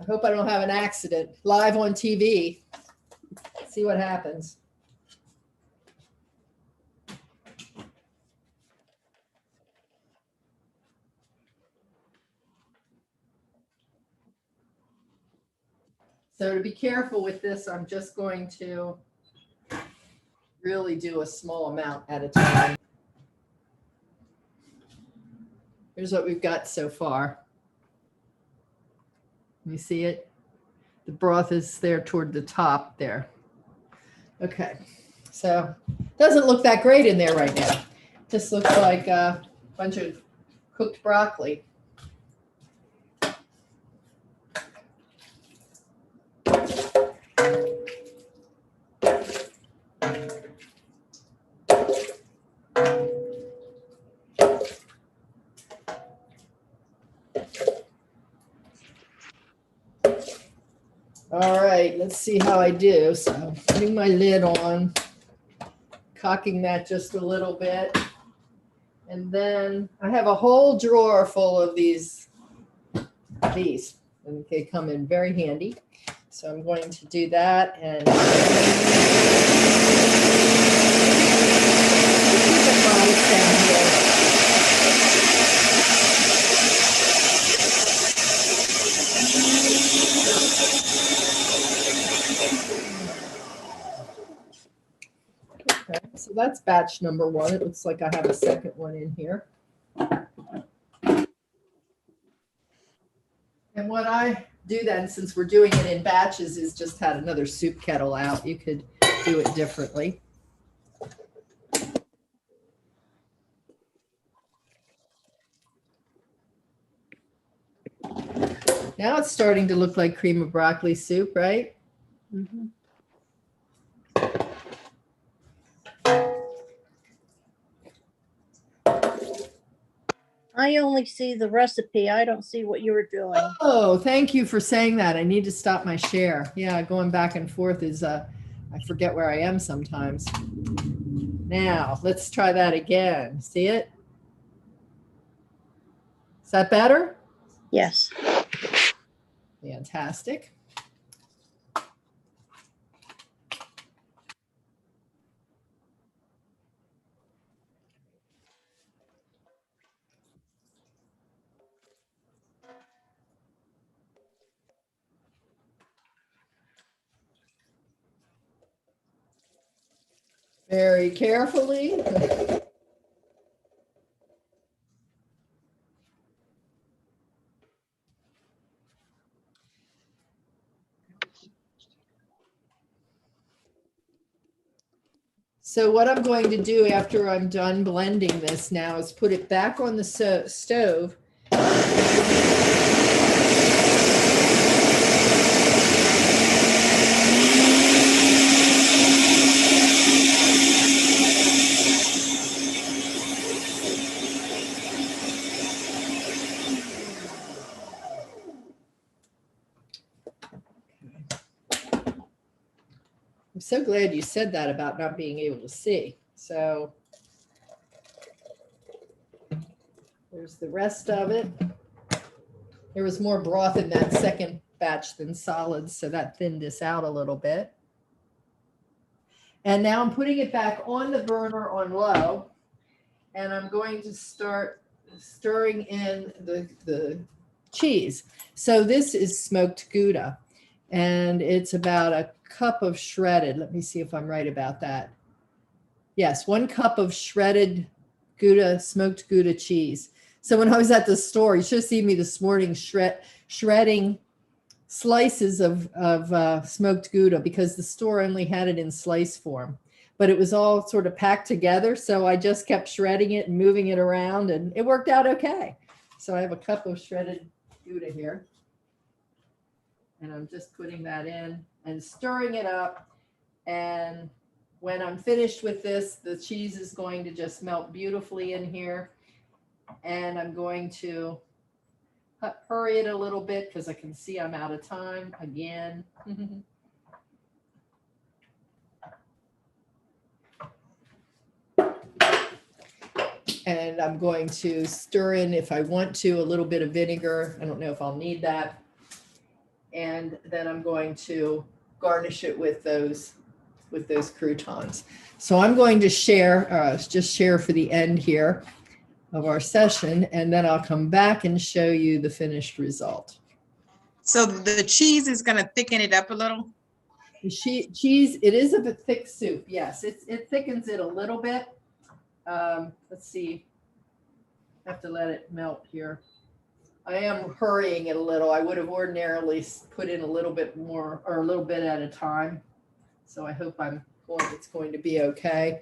an accident live on TV. See what happens. So to be careful with this, I'm just going to really do a small amount at a time. Here's what we've got so far. You see it? The broth is there toward the top there. Okay, so doesn't look that great in there right now. Just looks like a bunch of cooked broccoli. All right, let's see how I do. So putting my lid on, cocking that just a little bit. And then I have a whole drawer full of these, and they come in very handy. So I'm going to do that and keep it modest down here. Okay, so that's batch number one. It looks like I have a second one in here. And what I do then, since we're doing it in batches, is just had another soup kettle out. You could do it differently. Now it's starting to look like cream of broccoli soup, right? Mm-hmm. I only see the recipe. I don't see what you were doing. Oh, thank you for saying that. I need to stop my share. Yeah, going back and forth is, I forget where I am sometimes. Now, let's try that again. See it? Is that better? Yes. Fantastic. Very carefully. So what I'm going to do after I'm done blending this now is put it back on the stove. I'm so glad you said that about not being able to see. So there's the rest of it. There was more broth in that second batch than solids, so that thinned this out a little bit. And now I'm putting it back on the burner on low, and I'm going to start stirring in the cheese. So this is smoked Gouda, and it's about a cup of shredded. Let me see if I'm right about that. Yes, 1 cup of shredded Gouda, smoked Gouda cheese. So when I was at the store, you should have seen me this morning shredding slices of smoked Gouda, because the store only had it in slice form, but it was all sort of packed together. So I just kept shredding it and moving it around, and it worked out okay. So I have a cup of shredded Gouda here, and I'm just putting that in and stirring it up. And when I'm finished with this, the cheese is going to just melt beautifully in here. And I'm going to hurry it a little bit because I can see I'm out of time again. And I'm going to stir in, if I want to, a little bit of vinegar. I don't know if I'll need that. And then I'm going to garnish it with those croutons. So I'm going to share, just share for the end here of our session, and then I'll come back and show you the finished result. So the cheese is going to thicken it up a little? The cheese, it is a bit thick soup. Yes, it thickens it a little bit. Let's see. I have to let it melt here. I am hurrying it a little. I would have ordinarily put in a little bit more, or a little bit at a time. So I hope it's going to be okay.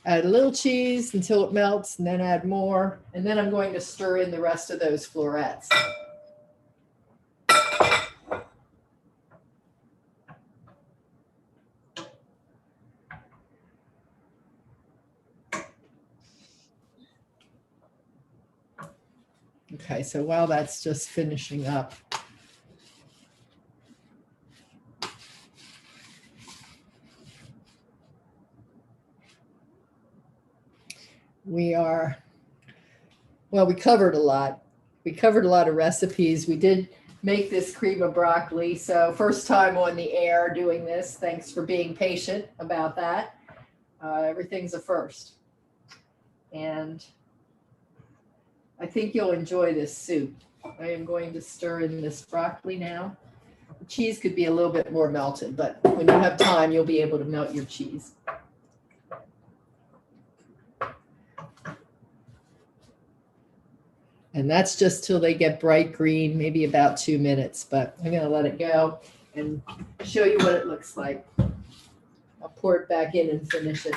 Add a little cheese until it melts, and then add more. And then I'm going to stir in the rest of those florets. Okay, so while that's just finishing up, we covered a lot. We covered a lot of recipes. We did make this cream of broccoli. So first time on the air doing this. Thanks for being patient about that. Everything's a first. And I think you'll enjoy this soup. I am going to stir in this broccoli now. The cheese could be a little bit more melted, but when you have time, you'll be able to melt your cheese. And that's just till they get bright green, maybe about 2 minutes, but I'm going to let it go and show you what it looks like. I'll pour it back in and finish it.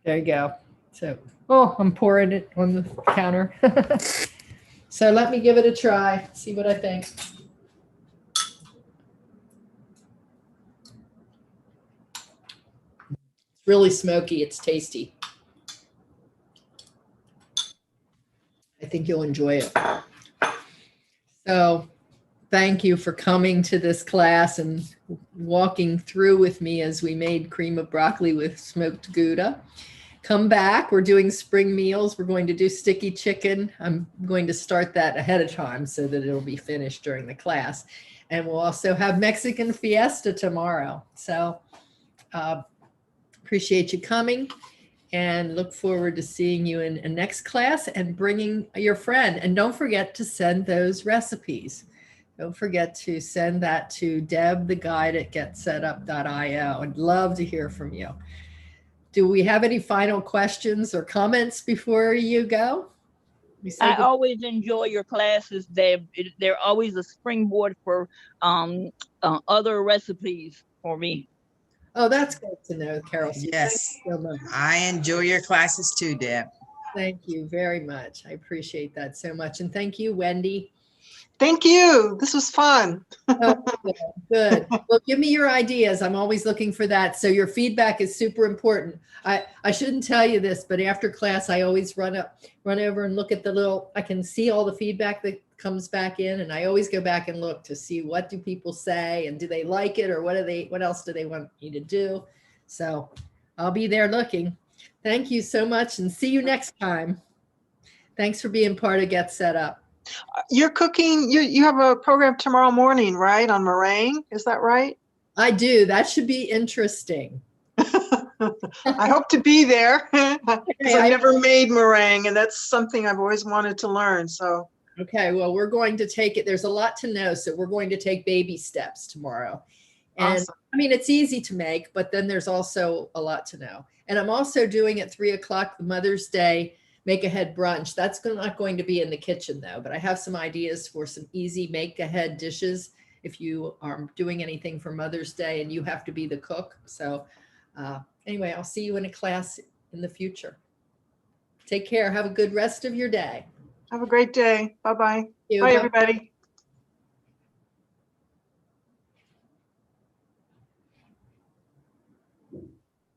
There you go. So, I'm pouring it on the counter. So let me give it a try, see what I think. It's really smoky. It's tasty. I think you'll enjoy it. So thank you for coming to this class and walking through with me as we made cream of broccoli with smoked Gouda. Come back. We're doing spring meals. We're going to do sticky chicken. I'm going to start that ahead of time so that it'll be finished during the class. And we'll also have Mexican fiesta tomorrow. So appreciate you coming and look forward to seeing you in a next class and bringing your friend. And don't forget to send those recipes. Don't forget to send that to Deb, the guide at getsetup.io. I'd love to hear from you. Do we have any final questions or comments before you go? I always enjoy your classes. They're always a springboard for other recipes for me. Oh, that's great to know, Carol. Yes, so much. I enjoy your classes too, Deb. Thank you very much. I appreciate that so much. And thank you, Wendy. Thank you. This was fun. Oh, good. Well, give me your ideas. I'm always looking for that. So your feedback is super important. I shouldn't tell you this, but after class, I always run over and look at I can see all the feedback that comes back in. And I always go back and look to see what do people say and do they like it or what else do they want me to do? So I'll be there looking. Thank you so much and see you next time. Thanks for being part of Get Set Up. You're cooking, you have a program tomorrow morning, right? On meringue, is that right? I do. That should be interesting. I hope to be there because Okay, I've never made meringue and that's something I've always wanted to learn. So, okay, well, we're going to take it. There's a lot to know, so we're going to take baby steps tomorrow. And awesome. I mean, it's easy to make, but then there's also a lot to know. And I'm also doing at 3:00 the Mother's Day make ahead brunch. That's not going to be in the kitchen though, but I have some ideas for some easy make ahead dishes if you are doing anything for Mother's Day and you have to be the cook. So anyway, I'll see you in a class in the future. Take care. Have a good rest of your day. Have a great day. Bye-bye. You. Bye, Bye. everybody.